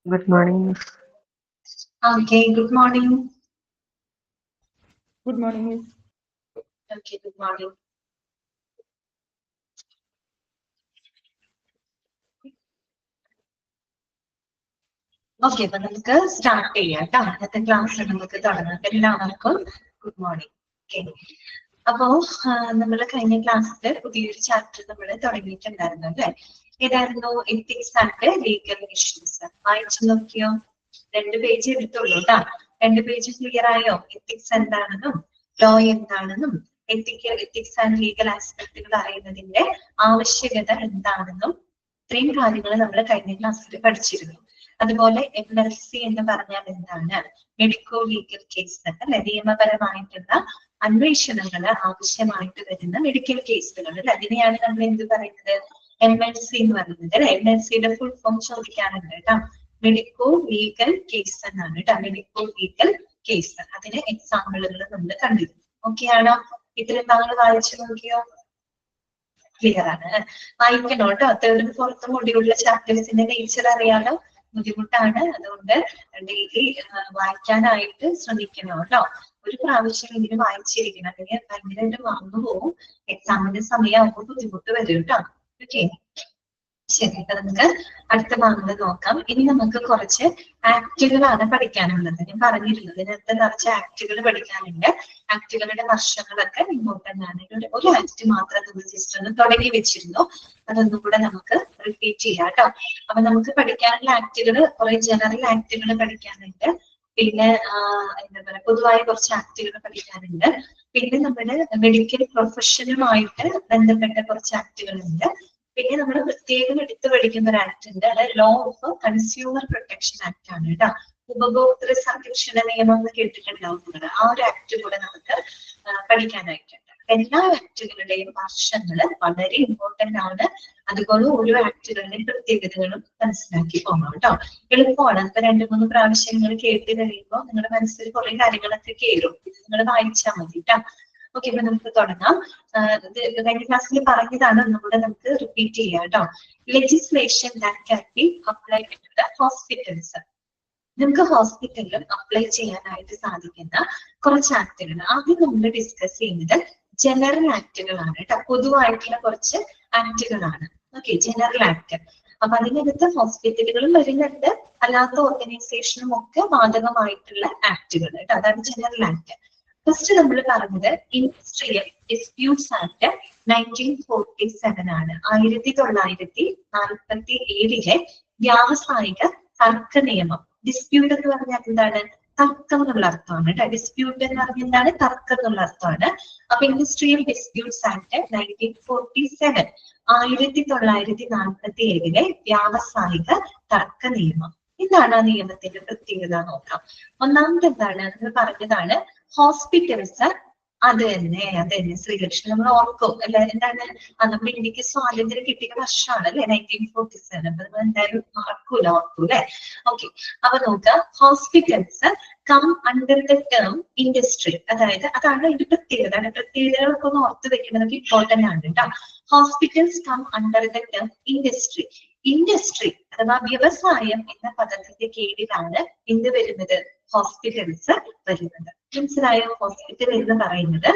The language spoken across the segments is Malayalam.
Good morning. Okay, good morning. Good morning, Miss. Okay, good morning. Okay, അപ്പൊ നമുക്ക് സ്റ്റാർട്ട് ചെയ്യാം കേട്ടോ. ഇന്നത്തെ ക്ലാസ് നമുക്ക് തുടങ്ങാം. എല്ലാവർക്കും ഗുഡ് മോർണിംഗ്. ഓക്കെ, അപ്പോ നമ്മൾ കഴിഞ്ഞ ക്ലാസ്സിൽ പുതിയൊരു ചാപ്റ്റർ നമ്മൾ തുടങ്ങിയിട്ടുണ്ടായിരുന്നു അല്ലെ? ഏതായിരുന്നു? Ethics and legal issues. വായിച്ചു നോക്കിയോ? 2 പേജ് എടുത്തുള്ളൂ കേട്ടോ. 2 പേജ് ക്ലിയർ ആയോ? എത്തിക്സ് എന്താണെന്നും ലോ എന്താണെന്നും എത്തിക്സ് ആൻഡ് ലീഗൽ ആസ്പെക്ടുകൾ അറിയുന്നതിന്റെ ആവശ്യകത എന്താണെന്നും ഇത്രയും കാര്യങ്ങൾ നമ്മൾ കഴിഞ്ഞ ക്ലാസ്സിൽ പഠിച്ചിരുന്നു. അതുപോലെ MLC എന്ന് പറഞ്ഞാൽ എന്താണ്? മെഡിക്കോ ലീഗൽ കേസ് അല്ലെ? നിയമപരമായിട്ടുള്ള അന്വേഷണങ്ങൾ ആവശ്യമായിട്ട് വരുന്ന മെഡിക്കൽ കേസുകൾ അല്ലെ? അതിനെയാണ് നമ്മൾ എന്ത് പറയുന്നത്? MLC എന്ന് പറയുന്നത് അല്ലെ? MLCയുടെ ഫുൾ ഫോം ചോദിക്കാറുണ്ട് കേട്ടോ. മെഡിക്കോ ലീഗൽ കേസ് എന്നാണ് കേട്ടോ. Medico legal case. അതിന് എക്സാമ്പിളുകൾ നമ്മൾ കണ്ടിരുന്നു. ഓക്കെ ആണോ? ഇത്രയും താങ്കൾ വായിച്ചു നോക്കിയോ? ക്ലിയർ ആണ്. വായിക്കണോ കേട്ടോ. 3rd and 4th മൊഡ്യൂളിലെ ചാപ്റ്റേഴ്സിന്റെ നേച്ചർ അറിയാലോ. ബുദ്ധിമുട്ടാണ്, അതുകൊണ്ട് ഡെയിലി വായിക്കാനായിട്ട് ശ്രമിക്കണം കേട്ടോ. ഒരു പ്രാവശ്യം ഇതിന് വായിച്ചിരിക്കണം, അല്ലെങ്കിൽ ഭയങ്കരമായിട്ട് മറന്നു പോകും. എക്സാമിന്റെ സമയമാകുമ്പോൾ ബുദ്ധിമുട്ട് വരും കേട്ടോ. ഓക്കെ, ശരി. അപ്പൊ നമുക്ക് അടുത്ത ഭാഗങ്ങൾ നോക്കാം. ഇനി നമുക്ക് കുറച്ച് ആക്ടുകളാണ് പഠിക്കാനുള്ളത്. ഞാൻ പറഞ്ഞിരുന്നത് ഇതിനകത്ത് നിറച്ച് ആക്ടുകൾ പഠിക്കാനുണ്ട്. ആക്ടുകളുടെ വർഷങ്ങളൊക്കെ ഇമ്പോർട്ടന്റ് ആണ്. ഒരു ആക്ട് മാത്രം നമ്മൾ ജസ്റ്റ് ഒന്ന് തുടങ്ങി വെച്ചിരുന്നു. അതൊന്നും കൂടെ നമുക്ക് റിപ്പീറ്റ് ചെയ്യാം കേട്ടോ. അപ്പൊ നമുക്ക് പഠിക്കാനുള്ള ആക്ടുകൾ കുറെ ജനറൽ ആക്ടുകൾ പഠിക്കാനുണ്ട്. പിന്നെ എന്താ പറയാ, പൊതുവായ കുറച്ച് ആക്ടുകൾ പഠിക്കാനുണ്ട്. പിന്നെ നമ്മുടെ മെഡിക്കൽ പ്രൊഫഷനുമായിട്ട് ബന്ധപ്പെട്ട കുറച്ച് ആക്ടുകളുണ്ട്. പിന്നെ നമ്മൾ പ്രത്യേകം എടുത്തു പഠിക്കുന്ന ഒരു ആക്ട് ഉണ്ട്. അത് law of consumer protection act ആണ് കേട്ടോ. ഉപഭോക്തൃ സംരക്ഷണ നിയമം എന്ന് കേട്ടിട്ടുണ്ടാവുന്നത്. ആ ഒരു ആക്ട് കൂടെ നമുക്ക് പഠിക്കാനായിട്ടുണ്ട്. എല്ലാ ആക്ടുകളുടെയും വർഷങ്ങൾ വളരെ ഇമ്പോർട്ടന്റ് ആണ്. അതുപോലെ ഓരോ ആക്ടുകളുടെയും പ്രത്യേകതകളും മനസ്സിലാക്കി പോകണം കേട്ടോ. എളുപ്പമാണ്. ഇപ്പൊ 2-3 പ്രാവശ്യങ്ങൾ കേട്ട് കഴിയുമ്പോൾ നിങ്ങളുടെ മനസ്സിൽ കുറെ കാര്യങ്ങളൊക്കെ കയറും. നിങ്ങൾ വായിച്ചാൽ മതി കേട്ടോ. ഓക്കെ, അപ്പൊ നമുക്ക് തുടങ്ങാം. കഴിഞ്ഞ ക്ലാസ്സിൽ പറഞ്ഞതാണ്, ഒന്നുകൂടെ നമുക്ക് റിപ്പീറ്റ് ചെയ്യാം കേട്ടോ. Legislation that can be applied to the hospitals. നമുക്ക് ഹോസ്പിറ്റലിലും അപ്ലൈ ചെയ്യാനായിട്ട് സാധിക്കുന്ന കുറച്ച് ആക്ടുകൾ. ആദ്യം നമ്മൾ ഡിസ്കസ് ചെയ്യുന്നത് ജനറൽ ആക്ടുകളാണ് കേട്ടോ. പൊതുവായിട്ടുള്ള കുറച്ച് ആക്ടുകളാണ്. Okay, general act. അപ്പൊ അതിനകത്ത് ഹോസ്പിറ്റലുകളും വരുന്നുണ്ട്, അല്ലാത്ത ഓർഗനൈസേഷനും ഒക്കെ ബാധകമായിട്ടുള്ള ആക്ടുകൾ കേട്ടോ. അതാണ് ജനറൽ ആക്ട്. ഫസ്റ്റ് നമ്മൾ പറഞ്ഞത് ഇൻഡസ്ട്രിയൽ ഡിസ്പ്യൂട്ട്സ് ആക്ട് 1947 ആണ്. 1947 വ്യാവസായിക തർക്ക നിയമം. ഡിസ്പ്യൂട്ട് എന്ന് പറഞ്ഞാൽ എന്താണ്? തർക്കം എന്നുള്ള അർത്ഥമാണ് കേട്ടോ. ഡിസ്പ്യൂട്ട് എന്ന് പറഞ്ഞാൽ എന്താണ്? തർക്കം എന്നുള്ള അർത്ഥമാണ്. അപ്പൊ ഇൻഡസ്ട്രിയൽ ഡിസ്പ്യൂട്ട്സ് ആക്ട് 1947 1947 വ്യാവസായിക തർക്ക നിയമം. എന്താണ് ആ നിയമത്തിന്റെ പ്രത്യേകത നോക്കാം. ഒന്നാമത് എന്താണ്? നമ്മൾ പറഞ്ഞതാണ് ഹോസ്പിറ്റൽസ്. അത് തന്നെ ശ്രീകൃഷ്ണൻ നമ്മൾ ഓർക്കും അല്ലെ? എന്താണ്? നമ്മുടെ ഇന്ത്യക്ക് സ്വാതന്ത്ര്യം കിട്ടിയ വർഷമാണ് അല്ലെ 1947. അപ്പൊ നമ്മൾ എന്തായാലും ഓർക്കൂലെ? ഓക്കെ, അപ്പൊ നോക്കാം. Hospitals come under the term industry. അതായത് അതാണ് അതിന്റെ പ്രത്യേകത. പ്രത്യേകതകളൊക്കെ ഒന്ന് ഓർത്ത് വെക്കുന്നതൊക്കെ ഇമ്പോർട്ടന്റ് ആണ് കേട്ടോ. Hospitals come under the term industry. Industry അഥവാ വ്യവസായം എന്ന പദത്തിന്റെ കീഴിലാണ് എന്ത് വരുന്നത്? ഹോസ്പിറ്റൽസ് വരുന്നത്. മനസ്സിലായോ? ഹോസ്പിറ്റൽ എന്ന് പറയുന്നത്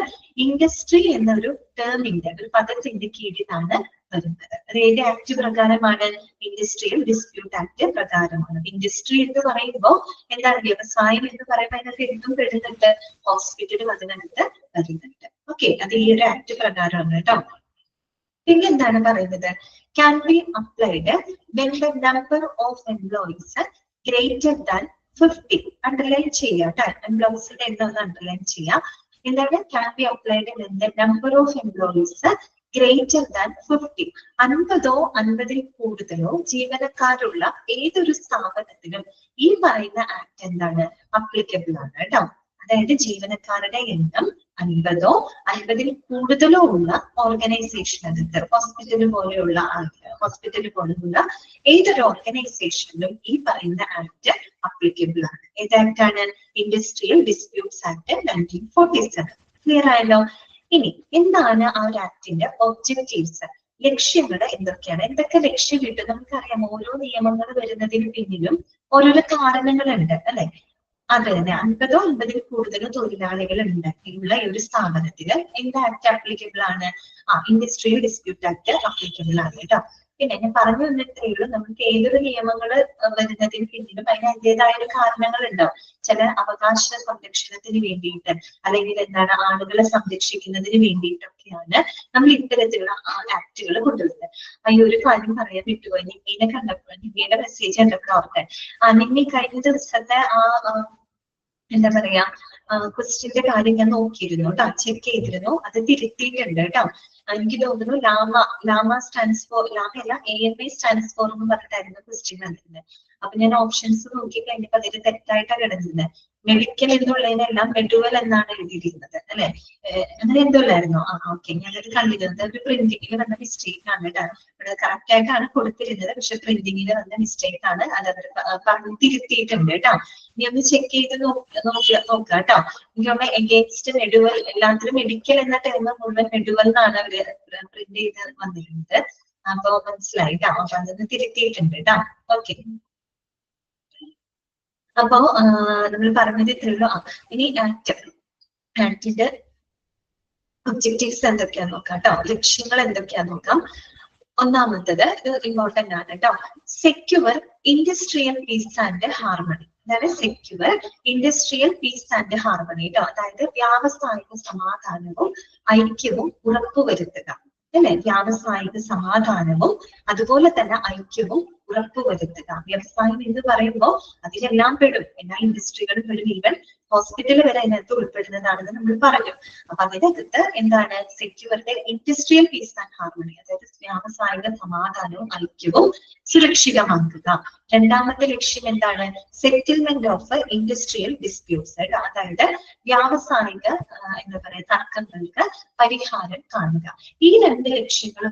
ഇൻഡസ്ട്രി എന്നൊരു ടേമിന്റെ, ഒരു പദത്തിന്റെ കീഴിലാണ് വരുന്നത്. അത് ഏത് ആക്ട് പ്രകാരമാണ്? ഇൻഡസ്ട്രിയൽ ഡിസ്പ്യൂട്ട് ആക്ട് പ്രകാരമാണ്. ഇൻഡസ്ട്രി എന്ന് പറയുമ്പോൾ എന്താണ്? വ്യവസായം എന്ന് പറയുമ്പോൾ അതിനകത്ത് എന്തും പെടുന്നുണ്ട്? ഹോസ്പിറ്റലും അതിനകത്ത് വരുന്നുണ്ട്. ഓക്കെ, അത് ഈ ഒരു ആക്ട് പ്രകാരമാണ് കേട്ടോ. പിന്നെന്താണ് പറയുന്നത്? Can be applied when the number of employees greater than 50. Underline ചെയ്യാം കേട്ടോ. എംപ്ലോയീസിന്റെ എണ്ണം ഒന്ന് അണ്ടർലൈൻ ചെയ്യാം. എന്താണ്? Can be applied when the number of employees greater than 50. 50ഓ 50ൽ കൂടുതലോ ജീവനക്കാരുള്ള ഏതൊരു സ്ഥാപനത്തിനും ഈ പറയുന്ന ആക്ട് എന്താണ്? അപ്ലിക്കബിൾ ആണ് കേട്ടോ. അതായത് ജീവനക്കാരുടെ എണ്ണം 50ഓ 50ൽ കൂടുതലോ ഉള്ള ഓർഗനൈസേഷൻ, അതായത് ഹോസ്പിറ്റൽ പോലെയുള്ള ഏതൊരു ഓർഗനൈസേഷനിലും ഈ പറയുന്ന ആക്ട് അപ്ലിക്കബിൾ ആണ്. ഏത് ആക്ടാണ്? Industrial disputes act 1947. ക്ലിയർ ആയല്ലോ? ഇനി എന്താണ് ആ ഒരു ആക്ടിന്റെ ഒബ്ജക്റ്റീവ്സ്? ലക്ഷ്യങ്ങൾ എന്തൊക്കെയാണ്, എന്തൊക്കെ ലക്ഷ്യമിട്ട് നമുക്കറിയാം ഓരോ നിയമങ്ങൾ വരുന്നതിന് പിന്നിലും ഓരോരോ കാരണങ്ങളുണ്ട് അല്ലെ. അത് തന്നെ 50 50 കൂടുതലോ തൊഴിലാളികൾ ഉള്ള ഈ ഒരു സ്ഥാപനത്തിൽ എന്ത് ആക്ട് ആപ്ലിക്കബിൾ ആണ്? ഇൻഡസ്ട്രിയൽ ഡിസ്പ്യൂട്ട് ആക്ട് ആപ്ലിക്കബിൾ ആണ് കേട്ടോ. പിന്നെ ഞാൻ പറഞ്ഞു തന്നിട്ടേ ഉള്ളൂ, നമുക്ക് ഏതൊരു നിയമങ്ങൾ വരുന്നതിന് പിന്നിലും അതിന് അതിൻ്റെതായ ഒരു കാരണങ്ങൾ ഉണ്ടാവും. ചില അവകാശ സംരക്ഷണത്തിന് വേണ്ടിയിട്ട് അല്ലെങ്കിൽ എന്താണ് ആളുകളെ സംരക്ഷിക്കുന്നതിന് വേണ്ടിയിട്ടൊക്കെയാണ് നമ്മൾ ഇത്തരത്തിലുള്ള ആക്ടുകൾ കൊണ്ടുവരുന്നത്. ഈ ഒരു കാര്യം പറയാൻ വിട്ടുപോയി, നിമ്മീനെ കണ്ടപ്പോൾ നിമ്മിയുടെ മെസ്സേജ് കണ്ടപ്പോൾ ഓർത്തെ നിമ്മി കഴിഞ്ഞ ദിവസത്തെ എന്താ പറയാ ക്വസ്റ്റ്യന്റെ കാര്യം ഞാൻ നോക്കിയിരുന്നു കേട്ടോ, ചെക്ക് ചെയ്തിരുന്നു, അത് തിരുത്തിയിട്ടുണ്ട് കേട്ടോ. എനിക്ക് തോന്നുന്നു ലാമ സ്റ്റാൻഡ്സ് ഫോർ, ലാമയല്ല AMA സ്റ്റാൻഡ്സ് ഫോർ എന്ന് പറഞ്ഞിട്ടായിരുന്നു ക്വസ്റ്റ്യൻ വന്നിരുന്നത്. അപ്പൊ ഞാൻ ഓപ്ഷൻസ് നോക്കി കഴിഞ്ഞപ്പോ അതിൽ തെറ്റായിട്ടാണ് കിടന്നത്. മെഡിക്കൽ എന്നുള്ളതിനെല്ലാം മെഡുവൽ എന്നാണ് എഴുതിയിരിക്കുന്നത് അല്ലെ. അങ്ങനെ എന്തോല്ലായിരുന്നോ? ഓക്കെ, ഞാനത് കണ്ടിരുന്നത് ഒരു പ്രിന്റിങ്ങിൽ വന്ന മിസ്റ്റേക്ക് ആണ് കേട്ടോ. ഇവിടെ കറക്റ്റ് ആയിട്ടാണ് കൊടുത്തിരുന്നത്, പക്ഷെ പ്രിന്റിങ്ങിൽ വന്ന മിസ്റ്റേക്ക് ആണ്. അത് അവർ പറഞ്ഞു തിരുത്തിയിട്ടുണ്ട് കേട്ടോ. ഇനി ഒന്ന് ചെക്ക് ചെയ്ത് നോക്കാം കേട്ടോ. എനിക്ക് എഗെയിൻസ്റ്റ് മെഡുവൽ, എല്ലാത്തിലും മെഡിക്കൽ എന്ന ടേം മുഴുവൻ മെഡുവൽ എന്നാണ് അവര് പ്രിന്റ് ചെയ്ത് വന്നിരുന്നത്. അപ്പൊ മനസ്സിലായി കേട്ടോ. അപ്പൊ അതൊന്ന് തിരുത്തിയിട്ടുണ്ട് കേട്ടോ. ഓക്കെ, അപ്പോ നമ്മൾ പറഞ്ഞത് ഇത്രയുള്ളൂ. ഇനി ആക്ടിന്റെ ഒബ്ജക്റ്റീവ്സ് എന്തൊക്കെയാന്ന് നോക്കാം കേട്ടോ, ലക്ഷ്യങ്ങൾ എന്തൊക്കെയാന്ന് നോക്കാം. ഒന്നാമത്തത് ഇത് ഇമ്പോർട്ടന്റ് ആണ് കേട്ടോ, secure industrial peace and harmony. അതായത് secure industrial peace and harmony കേട്ടോ. അതായത് വ്യാവസായിക സമാധാനവും ഐക്യവും ഉറപ്പുവരുത്തുക അല്ലെ. വ്യാവസായിക സമാധാനവും അതുപോലെ തന്നെ ഐക്യവും ഉറപ്പുവരുത്തുക. വ്യവസായം എന്ന് പറയുമ്പോൾ അതിലെല്ലാം പെടും, എല്ലാ ഇൻഡസ്ട്രികളും പെടും, ഈവൻ ഹോസ്പിറ്റൽ വരെ അതിനകത്ത് ഉൾപ്പെടുന്നതാണെന്ന് നമ്മൾ പറഞ്ഞു. അപ്പൊ അതിനകത്ത് എന്താണ് സെക്യൂറിന്റെ ഇൻഡസ്ട്രിയൽ പീസ് ആൻഡ് ഹാർമണി, അതായത് വ്യാവസായിക സമാധാനവും ഐക്യവും സുരക്ഷിതമാക്കുക. രണ്ടാമത്തെ ലക്ഷ്യം എന്താണ്? സെറ്റിൽമെന്റ് ഓഫ് ഇൻഡസ്ട്രിയൽ ഡിസ്പ്യൂട്ട്സ്, അതായത് വ്യാവസായിക എന്താ പറയാ തർക്കങ്ങൾക്ക് പരിഹാരം കാണുക. ഈ രണ്ട് ലക്ഷ്യങ്ങളും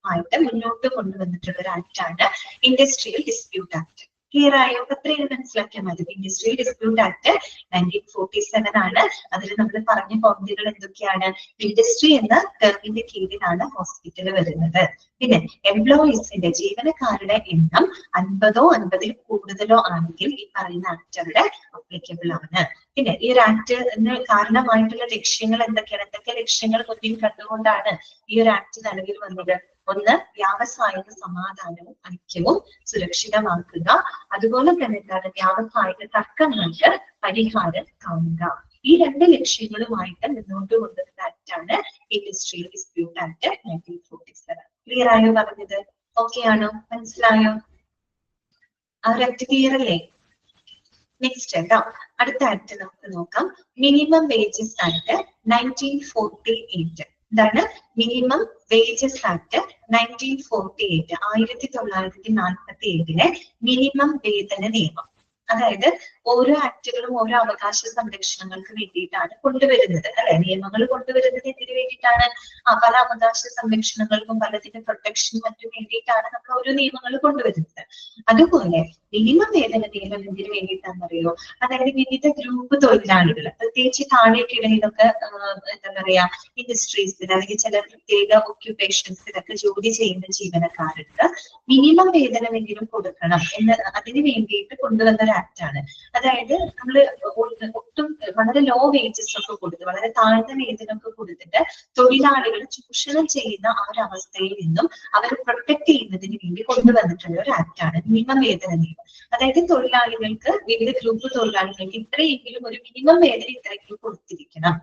ആയിട്ട് മുന്നോട്ട് കൊണ്ടുവന്നിട്ടുള്ള ഒരു ആക്ടാണ് ഇൻഡസ്ട്രിയൽ ഡിസ്പ്യൂട്ട് ആക്ട്. ക്ലിയർ ആയോ? അത്രയും മനസ്സിലാക്കിയാൽ മതി. ഇൻഡസ്ട്രിയൽ ഡിസ്പ്യൂട്ട് ആക്ട് 1947 ആണ്. അതിൽ നമ്മൾ പറഞ്ഞ പോയിന്റുകൾ എന്തൊക്കെയാണ്? ഇൻഡസ്ട്രി എന്ന ടേമിന്റെ കീഴിലാണ് ഹോസ്പിറ്റൽ വരുന്നത്. പിന്നെ എംപ്ലോയീസിന്റെ ജീവനക്കാരുടെ എണ്ണം 50 50 കൂടുതലോ ആണെങ്കിൽ ഈ പറയുന്ന ആക്ട് അവിടെ അപ്ലിക്കബിൾ ആണ്. പിന്നെ ഈ ഒരു ആക്ടിന് കാരണമായിട്ടുള്ള ലക്ഷ്യങ്ങൾ എന്തൊക്കെയാണ്? എന്തൊക്കെ ലക്ഷ്യങ്ങൾ മുന്നിൽ കണ്ടുകൊണ്ടാണ് ഈ ഒരു ആക്ട് നിലവിൽ വന്നത്? ഒന്ന്, വ്യാവസായിക സമാധാനവും ഐക്യവും സുരക്ഷിതമാക്കുക. അതുപോലെ തന്നെ എന്താണ്? വ്യാവസായിക തർക്കങ്ങൾക്ക് പരിഹാരം കാണുക. ഈ രണ്ട് ലക്ഷ്യങ്ങളുമായിട്ട് മുന്നോട്ട് കൊണ്ടുവരുന്ന ആക്ടാണ് ഇൻഡസ്ട്രിയൽ ഡിസ്പ്യൂട്ട് ആക്ട് 1947. ക്ലിയർ ആയോ പറഞ്ഞത്? ഓക്കെ ആണോ? മനസ്സിലായോ? ആ ഒരു ആക്ട് ക്ലിയർ അല്ലേ? നെക്സ്റ്റ് കേട്ടോ, അടുത്ത ആക്ട് നമുക്ക് നോക്കാം. Minimum wages act 1948. എന്താണ്? മിനിമം വേജസ് ആക്ട് 1948, 1947 മിനിമം വേതന നിയമം. അതായത് ഓരോ ആക്ടുകളും ഓരോ അവകാശ സംരക്ഷണങ്ങൾക്ക് വേണ്ടിയിട്ടാണ് കൊണ്ടുവരുന്നത് അല്ലെ. നിയമങ്ങൾ കൊണ്ടുവരുന്നത് എന്തിനു വേണ്ടിയിട്ടാണ്? പല അവകാശ സംരക്ഷണങ്ങൾക്കും പലതിന്റെ പ്രൊട്ടക്ഷനും മറ്റും വേണ്ടിയിട്ടാണ് നമ്മൾ ഓരോ നിയമങ്ങൾ കൊണ്ടുവരുന്നത്. അതുപോലെ മിനിമം വേതന നിയമം എന്തിനു വേണ്ടിയിട്ടാണെന്നറിയോ? അതായത് വിവിധ ഗ്രൂപ്പ് തൊഴിലാളികൾ, പ്രത്യേകിച്ച് താഴേക്കിടയിലൊക്കെ എന്താ പറയാ ഇൻഡസ്ട്രീസിൽ അല്ലെങ്കിൽ ചില പ്രത്യേക ഒക്യുപ്പേഷൻസിലൊക്കെ ജോലി ചെയ്യുന്ന ജീവനക്കാർക്ക് മിനിമം വേതനമെങ്കിലും കൊടുക്കണം എന്ന് അതിന് വേണ്ടിയിട്ട് കൊണ്ടുവന്ന ഒരു ആക്ട് ആണ്. അതായത് നമ്മൾ ഒട്ടും വളരെ ലോ വേജസ് ഒക്കെ കൊടുത്ത്, വളരെ താഴ്ന്ന വേതനമൊക്കെ കൊടുത്തിട്ട് തൊഴിലാളികൾ ചൂഷണം ചെയ്യുന്ന ആ ഒരു അവസ്ഥയിൽ നിന്നും അവരെ പ്രൊട്ടക്ട് ചെയ്യുന്നതിന് വേണ്ടി കൊണ്ടുവന്നിട്ടുള്ള ഒരു ആക്ട് ആണ് മിനിമം വേതന നിയമം. അതായത് തൊഴിലാളികൾക്ക്, വിവിധ ഗ്രൂപ്പ് തൊഴിലാളികൾക്ക് ഇത്രയെങ്കിലും ഒരു മിനിമം വേതനം ഇത്രയെങ്കിലും കൊടുത്തിരിക്കണം.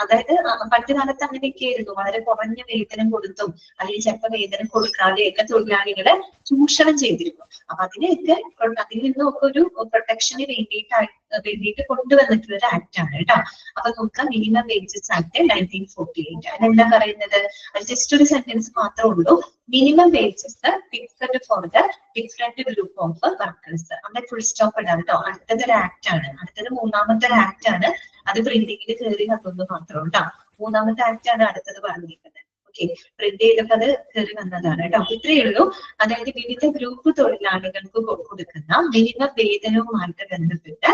അതായത് പണ്ട് കാലത്ത് അങ്ങനെയൊക്കെ ആയിരുന്നു, വളരെ കുറഞ്ഞ വേതനം കൊടുത്തും അല്ലെങ്കിൽ ചിലപ്പോൾ വേതനം കൊടുക്കാതെയൊക്കെ തൊഴിലാളികളെ ചൂഷണം ചെയ്തിരുന്നു. അപ്പൊ അതിൽ നിന്നൊക്കെ ഒരു പ്രൊട്ടക്ഷന് വേണ്ടിയിട്ട് കൊണ്ടുവന്നിട്ടുള്ള ഒരു ആക്ട് ആണ് കേട്ടോ. അപ്പൊ നോക്കാം, മിനിമം വേജസ് ആക്ട് 1948. അതെന്താ പറയുന്നത്? അത് ജസ്റ്റ് ഒരു സെന്റൻസ് മാത്രമേ ഉള്ളൂ. Minimum wages fixed for the different group of workers. അവിടെ ഫുൾ സ്റ്റോപ്പ് ഇടാം കേട്ടോ. അടുത്തത് ഒരു ആക്ട് ആണ്, അടുത്തത് മൂന്നാമത്തെ ഒരു ആക്ട് ആണ്. അത് പ്രിന്റിങ്ങിൽ കയറി വന്നത് മാത്രം കേട്ടോ. മൂന്നാമത്തെ ആക്ട് ആണ് അടുത്തത് പറഞ്ഞിരിക്കുന്നത്. ഓക്കെ, പ്രിന്റ് ചെയ്തപ്പോൾ അത് കയറി വന്നതാണ് കേട്ടോ. ഇത്രയേ ഉള്ളൂ. അതായത് വിവിധ ഗ്രൂപ്പ് തൊഴിലാളികൾക്ക് കൊടുക്കുന്ന മിനിമം വേതനവുമായിട്ട് ബന്ധപ്പെട്ട്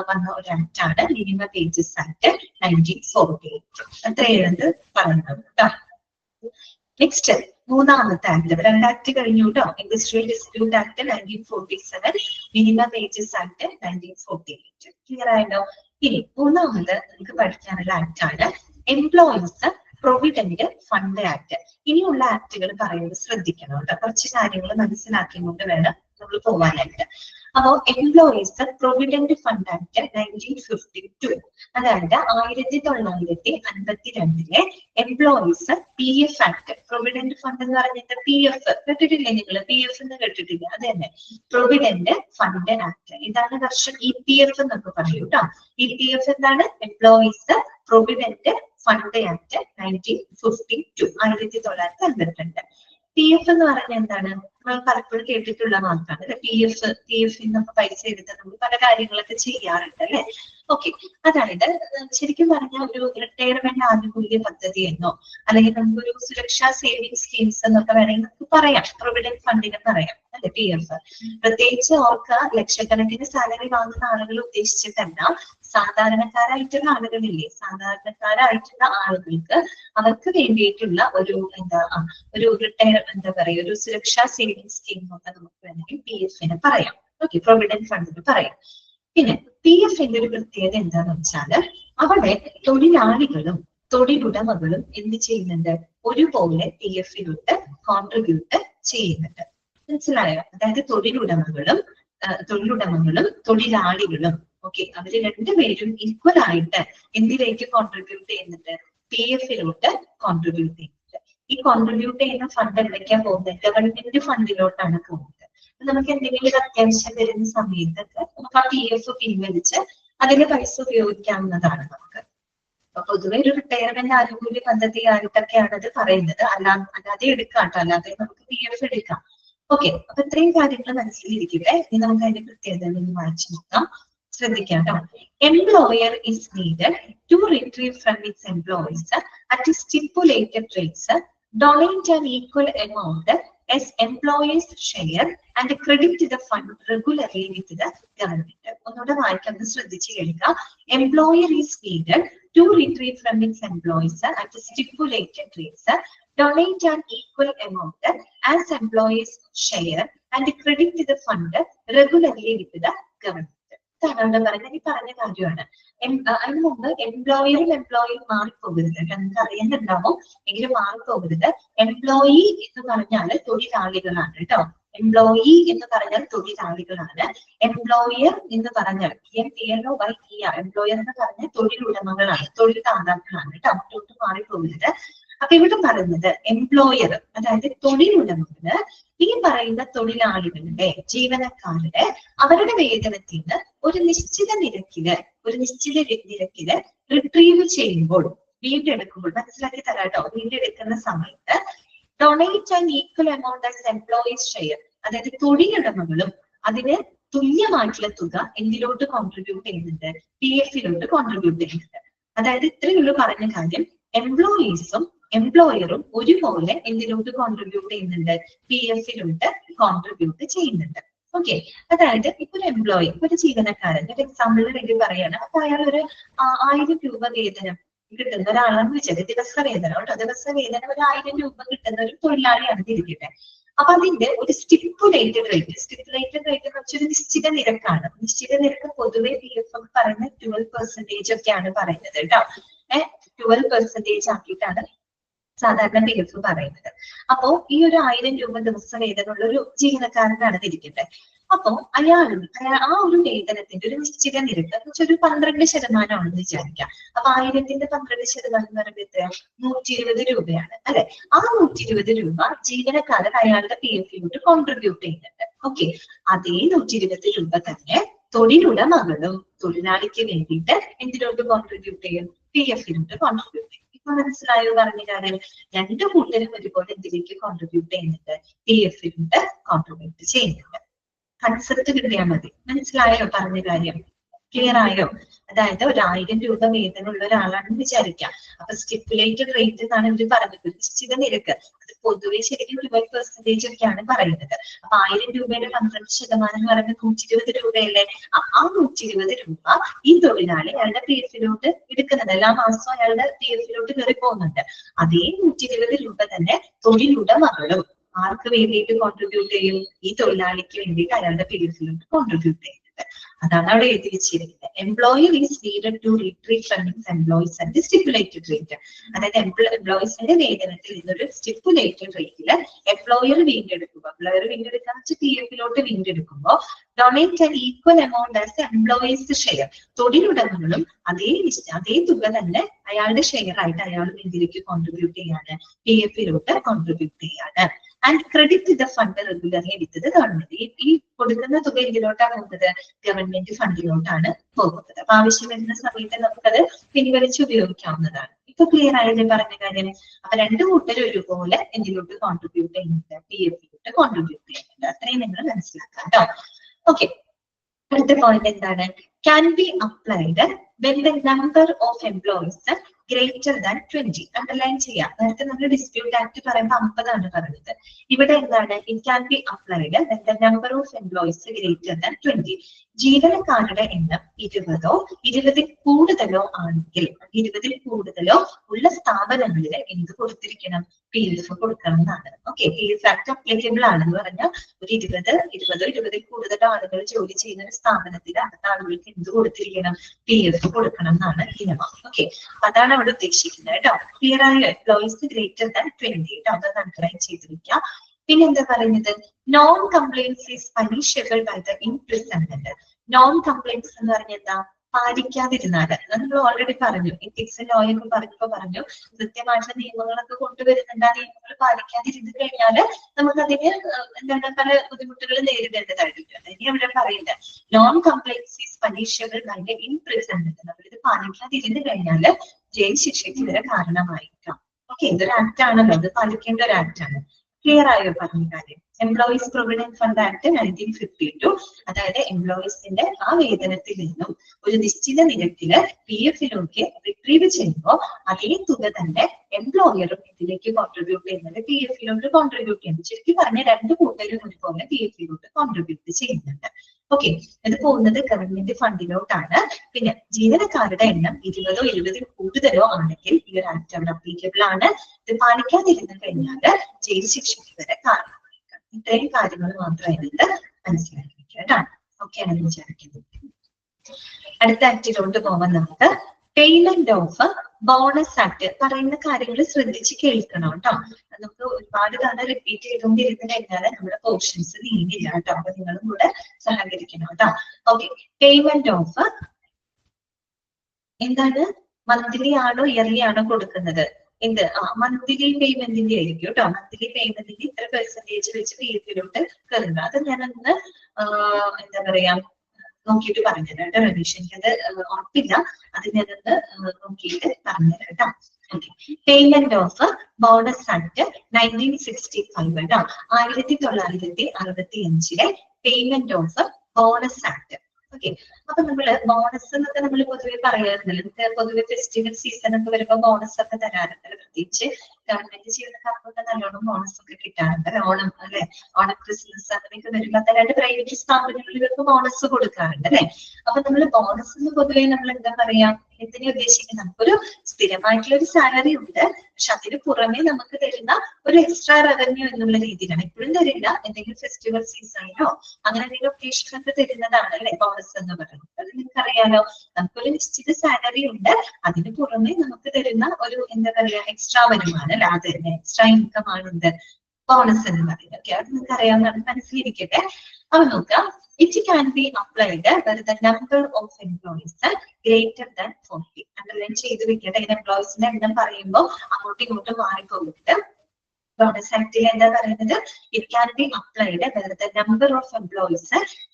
വന്ന ഒരു ആക്ട് ആണ് മിനിമം വേജസ് ആക്ട് 1948. അത്രയാണ് പറയുന്നത് കേട്ടോ. നെക്സ്റ്റ് മൂന്നാമത്തെ ആക്ട്, രണ്ട് ആക്ട് കഴിഞ്ഞു കേട്ടോ. Industrial dispute act 1947, minimum wages act 1948. Clear ആയല്ലോ? ഇനി മൂന്നാമത് നമുക്ക് പഠിക്കാനുള്ള ആക്ട് ആണ് എംപ്ലോയീസ് പ്രൊവിഡന്റ് ഫണ്ട് ആക്ട്. ഇനിയുള്ള ആക്ടുകൾ പറയുന്നത് ശ്രദ്ധിക്കണം കേട്ടോ. കുറച്ച് കാര്യങ്ങൾ മനസ്സിലാക്കിക്കൊണ്ട് വേണം നമ്മൾ പോവാനായിട്ട്. അപ്പോ എംപ്ലോയീസ് പ്രൊവിഡന്റ് ഫണ്ട് ആക്ട് 1952, അതായത് 1952 employees PF act. Provident fund എന്ന് പറഞ്ഞിട്ട് PF കേട്ടിട്ടില്ലേ നിങ്ങൾ? PF എന്ന് കേട്ടിട്ടില്ല? അത് തന്നെ പ്രൊവിഡന്റ് ഫണ്ട് ആക്ട്. ഇതാണ് വർഷം EPF എന്നൊക്കെ പറയൂ കേട്ടോ. EPF എന്താണ്? Employees provident fund act 1952, 1952. PF എന്ന് പറഞ്ഞാൽ എന്താണ്? നമ്മൾ പലപ്പോഴും കേട്ടിട്ടുള്ള വാക്കാണ് PF. എന്നൊക്കെ പൈസ എടുത്ത് നമ്മൾ പല കാര്യങ്ങളൊക്കെ ചെയ്യാറുണ്ട് അല്ലെ? ഓക്കെ, അതായത് ശരിക്കും പറഞ്ഞാൽ ഒരു റിട്ടയർമെന്റ് ആനുകൂല്യ പദ്ധതി എന്നോ അല്ലെങ്കിൽ നമുക്കൊരു സുരക്ഷാ സേവിംഗ് സ്കീംസ് എന്നൊക്കെ വേണമെങ്കിൽ നമുക്ക് പറയാം. പ്രൊവിഡന്റ് ഫണ്ടിന് പറയാം അല്ലെ PF. പ്രത്യേകിച്ച് ഓർക്ക് ലക്ഷക്കണക്കിന് സാലറി വാങ്ങുന്ന ആളുകൾ ഉദ്ദേശിച്ചിട്ടല്ല, സാധാരണക്കാരായിട്ടുള്ള ആളുകളില്ലേ, സാധാരണക്കാരായിട്ടുള്ള ആളുകൾക്ക് അവർക്ക് വേണ്ടിയിട്ടുള്ള ഒരു ഒരു എന്താ പറയുക, ഒരു സുരക്ഷാ സേവിംഗ് സ്കീം എന്നൊക്കെ നമുക്ക് വേണമെങ്കിൽ PF പറയാം. ഓക്കെ, പ്രൊവിഡന്റ് ഫണ്ടിന് പറയാം. പിന്നെ PF ഒരു പ്രത്യേകത എന്താന്ന് വെച്ചാല് അവിടെ തൊഴിലാളികളും തൊഴിലുടമകളും എന്ത് ചെയ്യുന്നുണ്ട്? ഒരുപോലെ PF കോൺട്രിബ്യൂട്ട് ചെയ്യുന്നുണ്ട്. മനസ്സിലായോ? അതായത് തൊഴിലുടമകളും തൊഴിലാളികളും ഓക്കെ, അവര് രണ്ടുപേരും ഈക്വൽ ആയിട്ട് എന്തിലേക്ക് കോൺട്രിബ്യൂട്ട് ചെയ്യുന്നുണ്ട്? PF കോൺട്രിബ്യൂട്ട് ചെയ്യുന്നുണ്ട്. ഈ കോൺട്രിബ്യൂട്ട് ചെയ്യുന്ന ഫണ്ട് എന്തൊക്കെയാ പോകുന്നത്? ഗവൺമെന്റ് ഫണ്ടിലോട്ടാണ് പോകുന്നത്. നമുക്ക് എന്തെങ്കിലും ഒരു അത്യാവശ്യം വരുന്ന സമയത്തൊക്കെ നമുക്ക് ആ PF പിൻവലിച്ച് അതിന്റെ പൈസ ഉപയോഗിക്കാവുന്നതാണ് നമുക്ക്. അപ്പൊ പൊതുവെ ഒരു റിട്ടയർമെന്റ് ആനുകൂല്യ പദ്ധതി ആയിട്ടൊക്കെയാണ് അത് പറയുന്നത്. അല്ലാതെ എടുക്കാട്ടോ, അല്ലാതെ നമുക്ക് PF എടുക്കാം. ഓക്കെ, അപ്പൊ ഇത്രയും കാര്യങ്ങൾ മനസ്സിലിരിക്കട്ടെ. ഇനി നമുക്ക് അതിന്റെ പ്രത്യേകതകൾ ഒന്ന് വായിച്ചു നോക്കാം. ശ്രദ്ധിക്കാം കേട്ടോ. Employer is needed to retrieve from its employees at stipulated rates, donate an equal amount as employees share and credit the fund regularly with the government. ഒന്നുകൂടെ വായിക്കാൻ ശ്രദ്ധിച്ചു കേൾക്കുക. Employer is needed to retrieve from its employees at stipulated rates, donate an equal amount as employees share and credit the fund regularly with the government. ഇതാണ് പറയുന്നത്. ഈ പറഞ്ഞ കാര്യമാണ്. അതിന് മുമ്പ് എംപ്ലോയറും മാറിപ്പോകരുത്. നമുക്ക് അറിയുന്നുണ്ടാവും, എങ്കിലും മാറിപ്പോകരുത്. എംപ്ലോയി എന്ന് പറഞ്ഞാൽ തൊഴിലാളികളാണ് കേട്ടോ. എംപ്ലോയി എന്ന് പറഞ്ഞാൽ തൊഴിലാളികളാണ്. എംപ്ലോയർ എന്ന് പറഞ്ഞാൽ എംപ്ലോയർ എന്ന് പറഞ്ഞാൽ തൊഴിലുടമകളാണ്, തൊഴിൽദാതാക്കളാണ് കേട്ടോ. ഒട്ടും മാറിപ്പോകരുത്. അപ്പൊ ഇവിടെ പറയുന്നത് എംപ്ലോയർ അതായത് തൊഴിലുടമകള് ഈ പറയുന്ന തൊഴിലാളികളുടെ ജീവനക്കാരുടെ അവരുടെ വേതനത്തിന് ഒരു നിശ്ചിത നിരക്കില് റിട്രീവ് ചെയ്യുമ്പോൾ, വീണ്ടെടുക്കുമ്പോൾ, മനസ്സിലാക്കി തരാട്ടോ, വീണ്ടെടുക്കുന്ന സമയത്ത് donate and equal amount as employees share, അതായത് തൊഴിലുടമകളും അതിന് തുല്യമായിട്ടുള്ള തുക എന്തിലോട്ട് കോൺട്രിബ്യൂട്ട് ചെയ്യുന്നുണ്ട്? PF കോൺട്രിബ്യൂട്ട് ചെയ്യുന്നുണ്ട്. അതായത് ഇത്രയുള്ള പറഞ്ഞ കാര്യം, എംപ്ലോയറും ഒരുപോലെ എന്തിലോട്ട് കോൺട്രിബ്യൂട്ട് ചെയ്യുന്നുണ്ട്? PF കോൺട്രിബ്യൂട്ട് ചെയ്യുന്നുണ്ട്. ഓക്കെ, അതായത് ഇപ്പൊ ഒരു എംപ്ലോയി, ഒരു ജീവനക്കാരൻ, ഒരു എക്സാമ്പിളിന് വേണ്ടി പറയാണ്. അപ്പൊ അയാൾ ഒരു 1000 രൂപ വേതനം കിട്ടുന്ന ഒരാളാണെന്ന് വെച്ചാൽ, ദിവസ വേതനം ഒരു 1000 രൂപ കിട്ടുന്ന ഒരു തൊഴിലാളിയാണ് ഇരിക്കട്ടെ. അപ്പൊ അതിന്റെ ഒരു സ്റ്റിപ്പുലേറ്റഡ് റേറ്റ് എന്ന് വെച്ചൊരു നിശ്ചിത നിരക്കാണ്. നിശ്ചിത നിരക്ക് പൊതുവെ PF പറയുന്ന 12% ഒക്കെയാണ് പറയുന്നത് കേട്ടോ. 12% ആക്കിയിട്ടാണ് സാധാരണ PF പറയുന്നത്. അപ്പോ ഈ ഒരു 1000 രൂപ ദിവസ വേതനമുള്ള ഒരു ജീവനക്കാരനാണ് ഇരിക്കട്ടെ. അപ്പോ അയാൾ ആ ഒരു വേതനത്തിന്റെ ഒരു നിശ്ചിത നിരക്ക് എന്ന് വെച്ചാൽ ഒരു 12% ആണെന്ന് വിചാരിക്കാം. അപ്പൊ 1000ന്റെ 12% എന്ന് പറയുമ്പോൾ എത്രയാണ്? 120 രൂപയാണ് അല്ലെ? ആ 120 രൂപ ജീവനക്കാരൻ അയാളുടെ PF കോൺട്രിബ്യൂട്ട് ചെയ്യുന്നുണ്ട്. ഓക്കെ, അതേ 120 രൂപ തന്നെ തൊഴിലുടമകളും തൊഴിലാളിക്ക് വേണ്ടിയിട്ട് എന്തിനോട്ട് കോൺട്രിബ്യൂട്ട് ചെയ്യും? PF കോൺട്രിബ്യൂട്ട് ചെയ്യും. ഇപ്പൊ മനസ്സിലായോ പറഞ്ഞ കാര്യം? രണ്ടു കൂട്ടരും ഒരുപോലെ എന്തിലേക്ക് കോൺട്രിബ്യൂട്ട് ചെയ്യുന്നുണ്ട്? PF കോൺട്രിബ്യൂട്ട് ചെയ്യുന്നുണ്ട്. കൺസെപ്റ്റ് കിട്ടിയാൽ മതി. മനസ്സിലായോ പറഞ്ഞ കാര്യം? ക്ലിയർ ആയോ? അതായത് 1000 രൂപ വേതനമുള്ള ഒരാളാണെന്ന് വിചാരിക്കാം. അപ്പൊ സ്റ്റിപ്പുലേറ്റഡ് റേറ്റ് എന്നാണ് ഇവർ പറഞ്ഞത്, നിശ്ചിത നിരക്ക്. അത് പൊതുവെ ശരിക്കും 12% ഒക്കെയാണ് പറയുന്നത്. അപ്പൊ 1000 രൂപയുടെ 12% എന്ന് പറയുന്നത് 120 രൂപയല്ലേ? ആ 120 രൂപ ഈ തൊഴിലാളി അയാളുടെ പി എഫിലോട്ട് എടുക്കുന്നത്, എല്ലാ മാസവും അയാളുടെ പി എഫിലോട്ട് കയറി പോകുന്നുണ്ട്. അതേ 120 രൂപ തന്നെ തൊഴിലുടമകളും ആർക്ക് വേണ്ടിയിട്ട് കോൺട്രിബ്യൂട്ട് ചെയ്യും? ഈ തൊഴിലാളിക്ക് വേണ്ടിയിട്ട് അയാളുടെ പി എഫിലോട്ട് കോൺട്രിബ്യൂട്ട് ചെയ്യുന്നത്. അതാണ് അവിടെ എഴുതി വെച്ചിരിക്കുന്നത്. Employer is needed to retrieve from his employees at stipulated rate. അതായത് എംപ്ലോയീസിന്റെ വേതനത്തിൽ നിന്നൊരു സ്റ്റിപ്പുലേറ്റഡ് റേറ്റില് എംപ്ലോയർ വീണ്ടെടുക്കുക. എംപ്ലോയർ വീണ്ടെടുക്കുക വെച്ചാൽ പി എഫിലോട്ട് വീണ്ടെടുക്കുമ്പോൾ donate an equal amount as employees share. തൊഴിലുടമകളും അതേ തുക തന്നെ അയാളുടെ ഷെയർ ആയിട്ട് അയാൾ ഇതിലേക്ക് കോൺട്രിബ്യൂട്ട് ചെയ്യാണ്, പി എഫിലോട്ട് കോൺട്രിബ്യൂട്ട് ചെയ്യാണ്. And credit the fund regularly എടുത്തത് ഗവൺമെന്റ്. ഈ കൊടുക്കുന്ന തുക ഇതിലോട്ടാണ് പോകുന്നത്? ഗവൺമെന്റ് ഫണ്ടിലോട്ടാണ് പോകുന്നത്. അപ്പൊ ആവശ്യം വരുന്ന സമയത്ത് നമുക്കത് പിൻവലിച്ച് ഉപയോഗിക്കാവുന്നതാണ്. ഇപ്പൊ ക്ലിയർ ആയല്ലേ പറഞ്ഞ കാര്യം? അപ്പൊ രണ്ടു കൂട്ടരും ഒരുപോലെ എന്തിലോട്ട് കോൺട്രിബ്യൂട്ട് ചെയ്യുന്നുണ്ട്? പി എഫിലോട്ട് കോൺട്രിബ്യൂട്ട് ചെയ്യുന്നുണ്ട്. അത്രയും നിങ്ങൾ മനസ്സിലാക്കാം കേട്ടോ. ഓക്കെ, അടുത്ത പോയിന്റ് എന്താണ്? Can be applied when the number of employees greater than 20. Underline ചെയ്യാം. നേരത്തെ നമ്മൾ ഡിസ്പ്യൂട്ട് ആക്ട് പറയുമ്പോൾ 50 ആണ് പറഞ്ഞത്. ഇവിടെ എന്താണ്? It can be applied when the number of employees greater than 20. ജീവനക്കാരുടെ എണ്ണം 20-ഓ 20-ൽ കൂടുതലോ ആണെങ്കിൽ, 20-ൽ കൂടുതലോ ഉള്ള സ്ഥാപനങ്ങളിൽ എന്ത് കൊടുത്തിരിക്കണം? പി എഫ് കൊടുക്കണം എന്നാണ്. Okay, P F act applicable ആണെന്ന് പറഞ്ഞാൽ ഒരു 20-ൽ കൂടുതലോ ആളുകൾ ജോലി ചെയ്യുന്ന ഒരു സ്ഥാപനത്തിൽ അടുത്ത ആളുകൾക്ക് എന്ത് കൊടുത്തിരിക്കണം? പി എഫ് കൊടുക്കണം എന്നാണ് നിയമം. ഓക്കെ, അതാണ് അവിടെ ഉദ്ദേശിക്കുന്നത് കേട്ടോ. ക്ലിയർ ആയ? എംപ്ലോയീസ് ഗ്രേറ്റർ ദാൻ 20 കേട്ടോ, അത് അണ്ടർലൈൻ ചെയ്തിരിക്കുക. പിന്നെ എന്താ പറയുന്നത്? Non compliance is punishable by the imprisonment. Non compliance എന്ന് പറഞ്ഞാൽ എന്താ? പാലിക്കാതിരുന്നാല്. നമ്മൾ ഓൾറെഡി പറഞ്ഞു, എത്തിക്സ് ലോ എന്ന് പറഞ്ഞപ്പോ പറഞ്ഞു കൃത്യമായിട്ടുള്ള നിയമങ്ങളൊക്കെ കൊണ്ടുവരുന്നുണ്ട്. ആ നിയമങ്ങൾ പാലിക്കാതിരുന്ന് കഴിഞ്ഞാല് നമുക്ക് അതിന് എന്താണ് പല ബുദ്ധിമുട്ടുകൾ നേരിടേണ്ടതായിട്ടുണ്ട്. അതിനെ അവിടെ പറയുന്നത് non compliance is punishable by the imprisonment. നമ്മളിത് പാലിക്കാതിരുന്ന് കഴിഞ്ഞാല് ജയിൽ ശിക്ഷയ്ക്ക് വരെ കാരണമായിരിക്കാം. ഓക്കെ, ഇതൊരു ആക്ട് ആണല്ലോ, അത് പാലിക്കേണ്ട ഒരു ആക്ട് ആണ്. ക്ലിയർ ആയോ പറഞ്ഞ കാര്യം? എംപ്ലോയീസ് പ്രൊവിഡന്റ് ഫണ്ട് ആക്ട് 1952, അതായത് എംപ്ലോയീസിന്റെ ആ വേതനത്തിൽ നിന്നും ഒരു നിശ്ചിത നിരക്കില് പി എഫിലേക്ക് റിട്രീവ് ചെയ്യുമ്പോൾ അതേ തുക തന്നെ എംപ്ലോയറും ഇതിലേക്ക് കോൺട്രിബ്യൂട്ട് ചെയ്യുന്നത്, പി എഫിലോട്ട് കോൺട്രിബ്യൂട്ട് ചെയ്യുന്നത്. ശരിക്കും പറഞ്ഞ രണ്ടു കൂട്ടരും ഒരുപോലെ പി എഫിലോട്ട് കോൺട്രിബ്യൂട്ട് ചെയ്യുന്നുണ്ട്. ഓക്കെ, ഇത് പോകുന്നത് ഗവൺമെന്റ് ഫണ്ടിലോട്ടാണ്. പിന്നെ ജീവനക്കാരുടെ എണ്ണം 20-ഓ 20-ൽ കൂടുതലോ ആണെങ്കിൽ ഈ ഒരു ആക്ട് അവിടെ അപ്ലിക്കബിൾ ആണ്. ഇത് പാലിക്കാതിരുന്നു കഴിഞ്ഞാൽ ജയിൽ ശിക്ഷയ്ക്ക് വരെ കാരണമായിരിക്കാം. ഇത്രയും കാര്യങ്ങൾ മാത്രമായിട്ട് മനസ്സിലാക്കിയിരിക്കുക കേട്ടോ. ഓക്കെ ആണെന്ന് വിചാരിക്കുന്നത്. അടുത്ത ആക്ടിലോട്ട് പോവാൻ നമുക്ക് പേയ്മെന്റ് ഓഫ് ബോണസ് ആക്ട്. പറയുന്ന കാര്യങ്ങൾ ശ്രദ്ധിച്ച് കേൾക്കണം കേട്ടോ. നമുക്ക് ഒരുപാട് തവണ റിപ്പീറ്റ് ചെയ്തുകൊണ്ടിരുന്ന് കഴിഞ്ഞാല് നമ്മുടെ പോർഷൻസ് നീങ്ങില്ല കേട്ടോ. അപ്പൊ നിങ്ങളും കൂടെ സഹകരിക്കണം കേട്ടോ. ഓക്കെ, പേയ്മെന്റ് ഓഫ് എന്താണ്? മന്ത്ലി ആണോ ഇയർലി ആണോ കൊടുക്കുന്നത്? എന്ത്? മന്ത്ലി പേയ്മെന്റിന്റെ ആയിരിക്കും കേട്ടോ. മന്ത്ലി പേയ്മെന്റിന്റെ ഇത്ര പെർസെന്റേജ് വെച്ച് പി എഫിലോട്ട് കയറുന്നത്. അത് ഞാനൊന്ന് എന്താ പറയാ നോക്കിയിട്ട് പറഞ്ഞുതരാം കേട്ടോ. രതീഷ്, എനിക്കത് ഉറപ്പില്ല, അത് ഞാനൊന്ന് നോക്കിയിട്ട് പറഞ്ഞുതരാം കേട്ടോ. പേയ്മെന്റ് ഓഫ് ബോണസ് ആക്ട് 1965 കേട്ടോ. 1965 payment of bonus act. Okay, അപ്പൊ നമ്മള് ബോണസ് എന്നൊക്കെ നമ്മൾ പൊതുവെ പറയാറുണ്ടല്ലോ. പൊതുവെ ഫെസ്റ്റിവൽ സീസൺ ഒക്കെ വരുമ്പോ ബോണസ് ഒക്കെ തരാറുണ്ട്. പ്രത്യേകിച്ച് ഗവൺമെന്റ് ജീവനക്കാർക്കൊക്കെ നല്ലോണം ബോണസ് ഒക്കെ കിട്ടാറുണ്ട്. ഓണം അല്ലെ, ഓണം ക്രിസ്മസ് അങ്ങനെയൊക്കെ വരുമ്പോ അല്ലാണ്ട് പ്രൈവറ്റ് സ്ഥാപനങ്ങളിലൊക്കെ ബോണസ് കൊടുക്കാറുണ്ട് അല്ലെ. അപ്പൊ നമ്മള് ബോണസ് എന്ന് പൊതുവെ നമ്മൾ എന്താ പറയാ, എന്തിനെ ഉദ്ദേശിക്കുന്നത്? നമുക്കൊരു സ്ഥിരമായിട്ടുള്ള ഒരു സാലറി ഉണ്ട്, പക്ഷെ അതിന് പുറമെ നമുക്ക് തരുന്ന ഒരു എക്സ്ട്രാ റവന്യൂ എന്നുള്ള രീതിയിലാണ്. എപ്പോഴും തരില്ല, എന്തെങ്കിലും ഫെസ്റ്റിവൽ സീസണിലോ അങ്ങനെ എന്തെങ്കിലും ഒക്കേഷനൊക്കെ തരുന്നതാണ് അല്ലെ ബോണസ് എന്ന് പറയുന്നത്. അത് നിങ്ങൾക്ക് അറിയാലോ, നമുക്കൊരു നിശ്ചിത സാലറി ഉണ്ട്, അതിന് പുറമെ നമുക്ക് തരുന്ന ഒരു എന്താ പറയാ എക്സ്ട്രാ വരുമാനം അല്ലെ, അത് തന്നെ എക്സ്ട്രാ ഇൻകം ആണ് എന്ത് ബോണസ് എന്ന് പറയുന്നത്. ഓക്കെ, അത് നിങ്ങൾക്ക് അറിയാവുന്നതാണ്, മനസ്സിലിരിക്കട്ടെ. അപ്പൊ നോക്കാം. It can be applied where the number of employees greater than 40. Underline ചെയ്ത് വെക്കേണ്ട. ഇങ്ങനെ എംപ്ലോയീസിന്റെ എണ്ണം പറയുമ്പോൾ അങ്ങോട്ടും ഇങ്ങോട്ടും മാറിപ്പോകുന്നുണ്ട്. ബോണസ് ആക്ടിൽ എന്താ പറയുന്നത്? It can be applied where the number of employees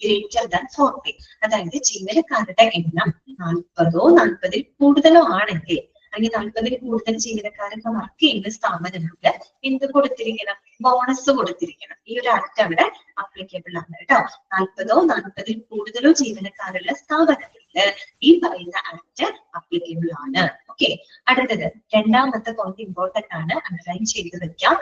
greater than 40. അതായത് ജീവനക്കാരുടെ എണ്ണം 40-ഓ 40-ൽ കൂടുതലോ ആണെങ്കിൽ, അല്ലെങ്കിൽ 40-ൽ കൂടുതൽ ജീവനക്കാരൊക്കെ വർക്ക് ചെയ്യുന്ന സ്ഥാപനങ്ങൾക്ക് എന്ത് കൊടുത്തിരിക്കണം? ബോണസ് കൊടുത്തിരിക്കണം. ഈ ഒരു ആക്ട് അവിടെ അപ്ലിക്കബിൾ ആണ് കേട്ടോ. 40-ഓ 40-ൽ കൂടുതലോ ജീവനക്കാരുള്ള സ്ഥാപനങ്ങൾക്ക് ഉണ്ടെങ്കിൽ ഈ പറയുന്ന ആക്ട് അപ്ലിക്കബിൾ ആണ്. ഓക്കെ, അടുത്തത് രണ്ടാമത്തെ പോയിന്റ് ഇമ്പോർട്ടന്റ് ആണ്, അണ്ടർലൈൻ ചെയ്ത് വെക്കാം.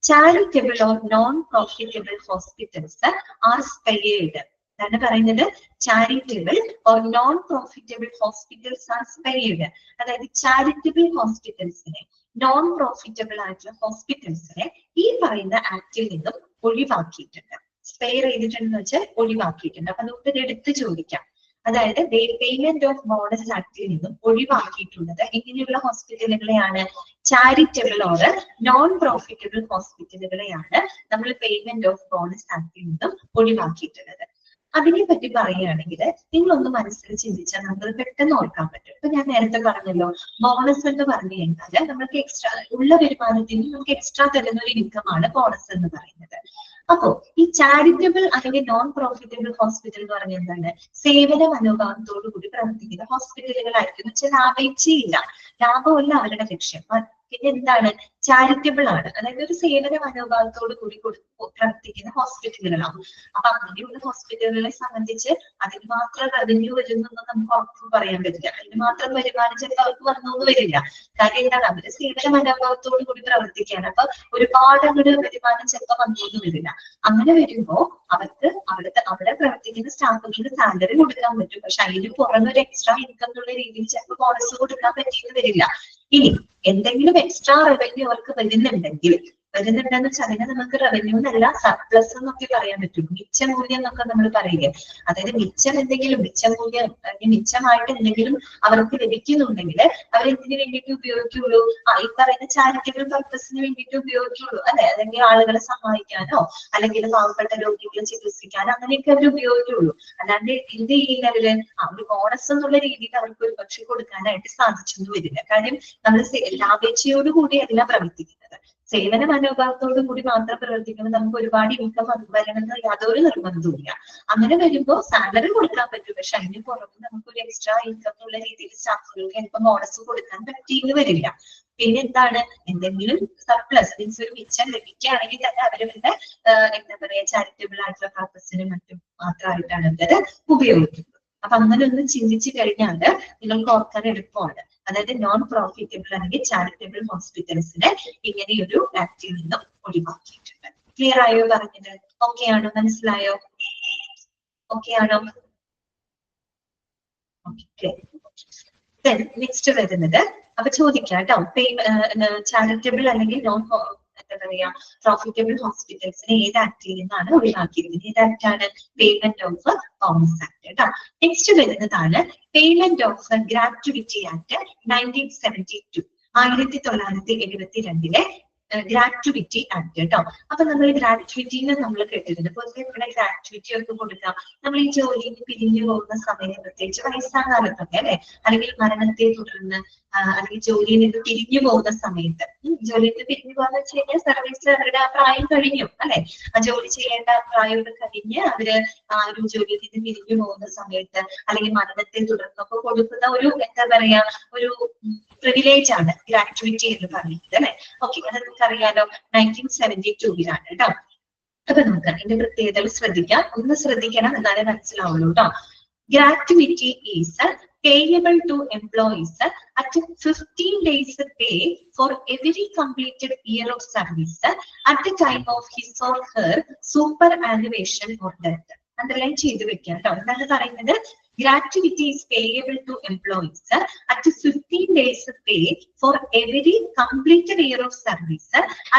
Charitable or non profitable hospitals are spared. എന്താണ് പറയുന്നത്? Charitable or non profitable hospitals are spared. അതായത് ചാരിറ്റബിൾ ഹോസ്പിറ്റൽസിനെ, നോൺ പ്രോഫിറ്റബിൾ ആയിട്ടുള്ള ഹോസ്പിറ്റൽസിനെ ഈ പറയുന്ന ആക്ടിൽ നിന്നും ഒഴിവാക്കിയിട്ടുണ്ട്. സ്പെയർ ചെയ്തിട്ടുണ്ടെന്ന് വെച്ചാൽ ഒഴിവാക്കിയിട്ടുണ്ട്. അപ്പൊ നമുക്ക് ഇത് എടുത്ത് ചോദിക്കാം. അതായത് പേയ്മെന്റ് ഓഫ് ബോണസ് ആക്ടിൽ നിന്നും ഒഴിവാക്കിയിട്ടുള്ളത് ഇങ്ങനെയുള്ള ഹോസ്പിറ്റലുകളെയാണ്, ചാരിറ്റബിൾ ഓർ നോൺ പ്രോഫിറ്റബിൾ ഹോസ്പിറ്റലുകളെയാണ് നമ്മൾ പേയ്മെന്റ് ഓഫ് ബോണസ് ആക്ടിൽ നിന്നും ഒഴിവാക്കിയിട്ടുള്ളത്. അതിനെ പറ്റി പറയുകയാണെങ്കിൽ നിങ്ങളൊന്ന് മനസ്സിൽ ചിന്തിച്ചാൽ നമുക്ക് പെട്ടെന്ന് ഓർക്കാൻ പറ്റും. ഇപ്പൊ ഞാൻ നേരത്തെ പറഞ്ഞല്ലോ, ബോണസ് എന്ന് പറഞ്ഞു കഴിഞ്ഞാൽ നമുക്ക് എക്സ്ട്രാ ഉള്ള വരുമാനത്തിൽ നമുക്ക് എക്സ്ട്രാ തരുന്ന ഒരു ഇൻകം ആണ് ബോണസ് എന്ന് പറയുന്നത്. അപ്പോ ഈ ചാരിറ്റബിൾ അല്ലെങ്കിൽ നോൺ പ്രോഫിറ്റബിൾ ഹോസ്പിറ്റൽ എന്ന് പറഞ്ഞാൽ എന്താണ്? സേവന മനോഭാവത്തോടു കൂടി പ്രവർത്തിക്കുന്ന ഹോസ്പിറ്റലുകളായിരിക്കും. എന്ന് വെച്ചാൽ ലാഭേച്ഛയില്ല, ലാഭമല്ല അവരുടെ ലക്ഷ്യം. പിന്നെ എന്താണ്? ചാരിറ്റബിൾ ആണ്, അതായത് ഒരു സേവന മനോഭാവത്തോട് കൂടി പ്രവർത്തിക്കുന്ന ഹോസ്പിറ്റലുകളാണ്. അപ്പൊ അങ്ങനെയുള്ള ഹോസ്പിറ്റലുകളെ സംബന്ധിച്ച് അതിന് മാത്രം റവന്യൂ വരുന്നൊന്നും നമുക്ക് ഉറപ്പ് പറയാൻ പറ്റില്ല. അതിന് മാത്രം വരുമാനം ചിലപ്പോൾ അവർക്ക് വന്നൊന്നും വരില്ല. കാര്യം എന്താണ്? അവര് സേവന മനോഭാവത്തോട് കൂടി പ്രവർത്തിക്കുകയാണ്. അപ്പൊ ഒരുപാട് അങ്ങോട്ട് വരുമാനം ചിലപ്പോൾ വന്നൊന്നും വരില്ല. അങ്ങനെ വരുമ്പോ അവർക്ക് അവിടെ പ്രവർത്തിക്കുന്ന സ്റ്റാഫുകൾക്ക് സാലറി കൊടുക്കാൻ പറ്റും. പക്ഷെ അതിന് പുറമെ ഒരു എക്സ്ട്രാ ഇൻകം എന്നുള്ള രീതിയിൽ ചിലപ്പോൾ ബോണസ് കൊടുക്കാൻ പറ്റിയെന്ന് വരില്ല. ഇനി എന്തെങ്കിലും എക്സ്ട്രാ റവന്യൂ അവർക്ക് വരുന്നുണ്ടെന്ന് വെച്ചാൽ അതിനെ നമുക്ക് റവന്യൂ എന്നല്ല സർപ്ലസ് എന്നൊക്കെ പറയാൻ പറ്റും. മിച്ച മൂല്യം എന്നൊക്കെ നമ്മൾ പറയില്ലേ, അതായത് മിച്ചമായിട്ട് എന്തെങ്കിലും അവർക്ക് ലഭിക്കുന്നുണ്ടെങ്കിൽ അവരെന്തിനു വേണ്ടിയിട്ട് ഉപയോഗിക്കുള്ളൂ? ഈ പറയുന്ന ചാരിറ്റബിൾ പർപ്പസിന് വേണ്ടിയിട്ട് ഉപയോഗിക്കുള്ളൂ, അല്ലെ? അല്ലെങ്കിൽ ആളുകളെ സഹായിക്കാനോ അല്ലെങ്കിൽ പാവപ്പെട്ട രോഗികളെ ചികിത്സിക്കാനോ അങ്ങനെയൊക്കെ അവർ ഉപയോഗിക്കുള്ളൂ. അല്ലാണ്ട് എന്ത് ചെയ്യുന്നവര് ഒരു ബോണസ് എന്നുള്ള രീതിയിൽ അവർക്ക് ഒരു പക്ഷെ കൊടുക്കാനായിട്ട് സാധിച്ചൊന്നും വരില്ല. കാര്യം നമ്മൾ ലാഭേച്ഛയോട് കൂടിയല്ല പ്രവർത്തിക്കുന്നത്, സേവന മനോഭാവത്തോടു കൂടി മാത്രം പ്രവർത്തിക്കുമ്പോൾ നമുക്ക് ഒരുപാട് ഇൻകം വരണമെന്ന് യാതൊരു നിർബന്ധവുമില്ല. അങ്ങനെ വരുമ്പോൾ സാലറി കൊടുക്കാൻ പറ്റും, പക്ഷെ അതിന് പുറമെ നമുക്ക് ഒരു എക്സ്ട്രാ ഇൻകം എന്നുള്ള രീതിയിൽ സ്റ്റാഫുകൾക്ക് ചിലപ്പോൾ ബോണസ് കൊടുക്കാൻ പറ്റിയെന്ന് വരില്ല. പിന്നെ എന്താണ്? എന്തെങ്കിലും സർപ്ലസ് മീൻസ് ഒരു മിച്ചം ലഭിക്കുകയാണെങ്കിൽ തന്നെ അവരവരുടെ എന്താ പറയാ ചാരിറ്റബിൾ ആയിട്ടുള്ള പർപ്പസിനും മറ്റും മാത്രമായിട്ടാണ് അവരത് ഉപയോഗിക്കുന്നത്. അപ്പൊ അങ്ങനെ ഒന്ന് ചിന്തിച്ചു കഴിഞ്ഞാൽ നിങ്ങൾക്ക് ഓർക്കാൻ എളുപ്പമാണ്. അതായത് നോൺ പ്രോഫിറ്റബിൾ അല്ലെങ്കിൽ ചാരിറ്റബിൾ ഹോസ്പിറ്റൽസിനെ ഇങ്ങനെയൊരു ആക്ടിൽ നിന്നും ഒഴിവാക്കിയിട്ടുണ്ട്. ക്ലിയർ ആയോ പറഞ്ഞത്? ഓക്കെ ആണോ? മനസ്സിലായോ? ഓക്കെ ആണോ? നെക്സ്റ്റ് വരുന്നത്, അപ്പൊ ചോദിക്കാം കേട്ടോ, ചാരിറ്റബിൾ അല്ലെങ്കിൽ നോൺ എന്താ പറയാ പ്രോഫിറ്റബിൾ ഹോസ്പിറ്റൽസിനെ ഏത് ആക്ടിൽ നിന്നാണ് ഒഴിവാക്കിയിരിക്കുന്നത്? ഏത് ആക്ടാണ്? പേയ്മെന്റ് ഓഫ് ബോണസ് ആക്ട് കേട്ടോ. നെക്സ്റ്റ് വരുന്നതാണ് payment of gratuity act 1972, 1972 gratuity act കേട്ടോ. അപ്പൊ നമ്മൾ ഗ്രാറ്റുവിറ്റിന്ന് നമ്മൾ കേട്ടിട്ടുണ്ട്. പൊതുവെ ഇവിടെ ഗ്രാറ്റുവിറ്റി ഒക്കെ കൊടുക്കാം നമ്മൾ ഈ ജോലിയിൽ പിരിഞ്ഞു പോകുന്ന സമയം, പ്രത്യേകിച്ച് വയസ്സാകാലത്തൊക്കെ അല്ലെ, അല്ലെങ്കിൽ മരണത്തെ തുടർന്ന് അല്ലെങ്കിൽ ജോലിയിൽ നിന്ന് പിരിഞ്ഞു പോകുന്ന സമയത്ത്. ജോലിയിൽ നിന്ന് പിരിഞ്ഞു പോകാന്ന് വെച്ച് കഴിഞ്ഞാൽ സർവീസ് അവരുടെ ആ പ്രായം കഴിഞ്ഞു അല്ലെ, ആ ജോലി ചെയ്യേണ്ട പ്രായമൊക്കെ കഴിഞ്ഞ് അവര് ആ ഒരു ജോലിയിൽ നിന്ന് പിരിഞ്ഞു പോകുന്ന സമയത്ത് അല്ലെങ്കിൽ മരണത്തെ തുടർന്നൊക്കെ കൊടുക്കുന്ന ഒരു എന്താ പറയാ ഒരു പ്രിവിലേജ് ആണ് ഗ്രാറ്റുവിറ്റി എന്ന് പറയുന്നത് അല്ലെ. ഓക്കെ, അത് നമുക്കറിയാലോ 1972 കേട്ടോ. അപ്പൊ നമുക്ക് അതിന്റെ പ്രത്യേകതകൾ ശ്രദ്ധിക്കാം. ഒന്ന് ശ്രദ്ധിക്കണം, എന്നാലേ മനസ്സിലാവുള്ളൂ കേട്ടോ. Gratuity is payable to employees at 15 days pay for every completed year of service at the time of his or her superannuation or death. Underline ചെയ്ത് വെക്കാം കേട്ടോ. എന്താണ് പറയുന്നത്? Gratuity is payable to employees at 15 days pay for every completed year of service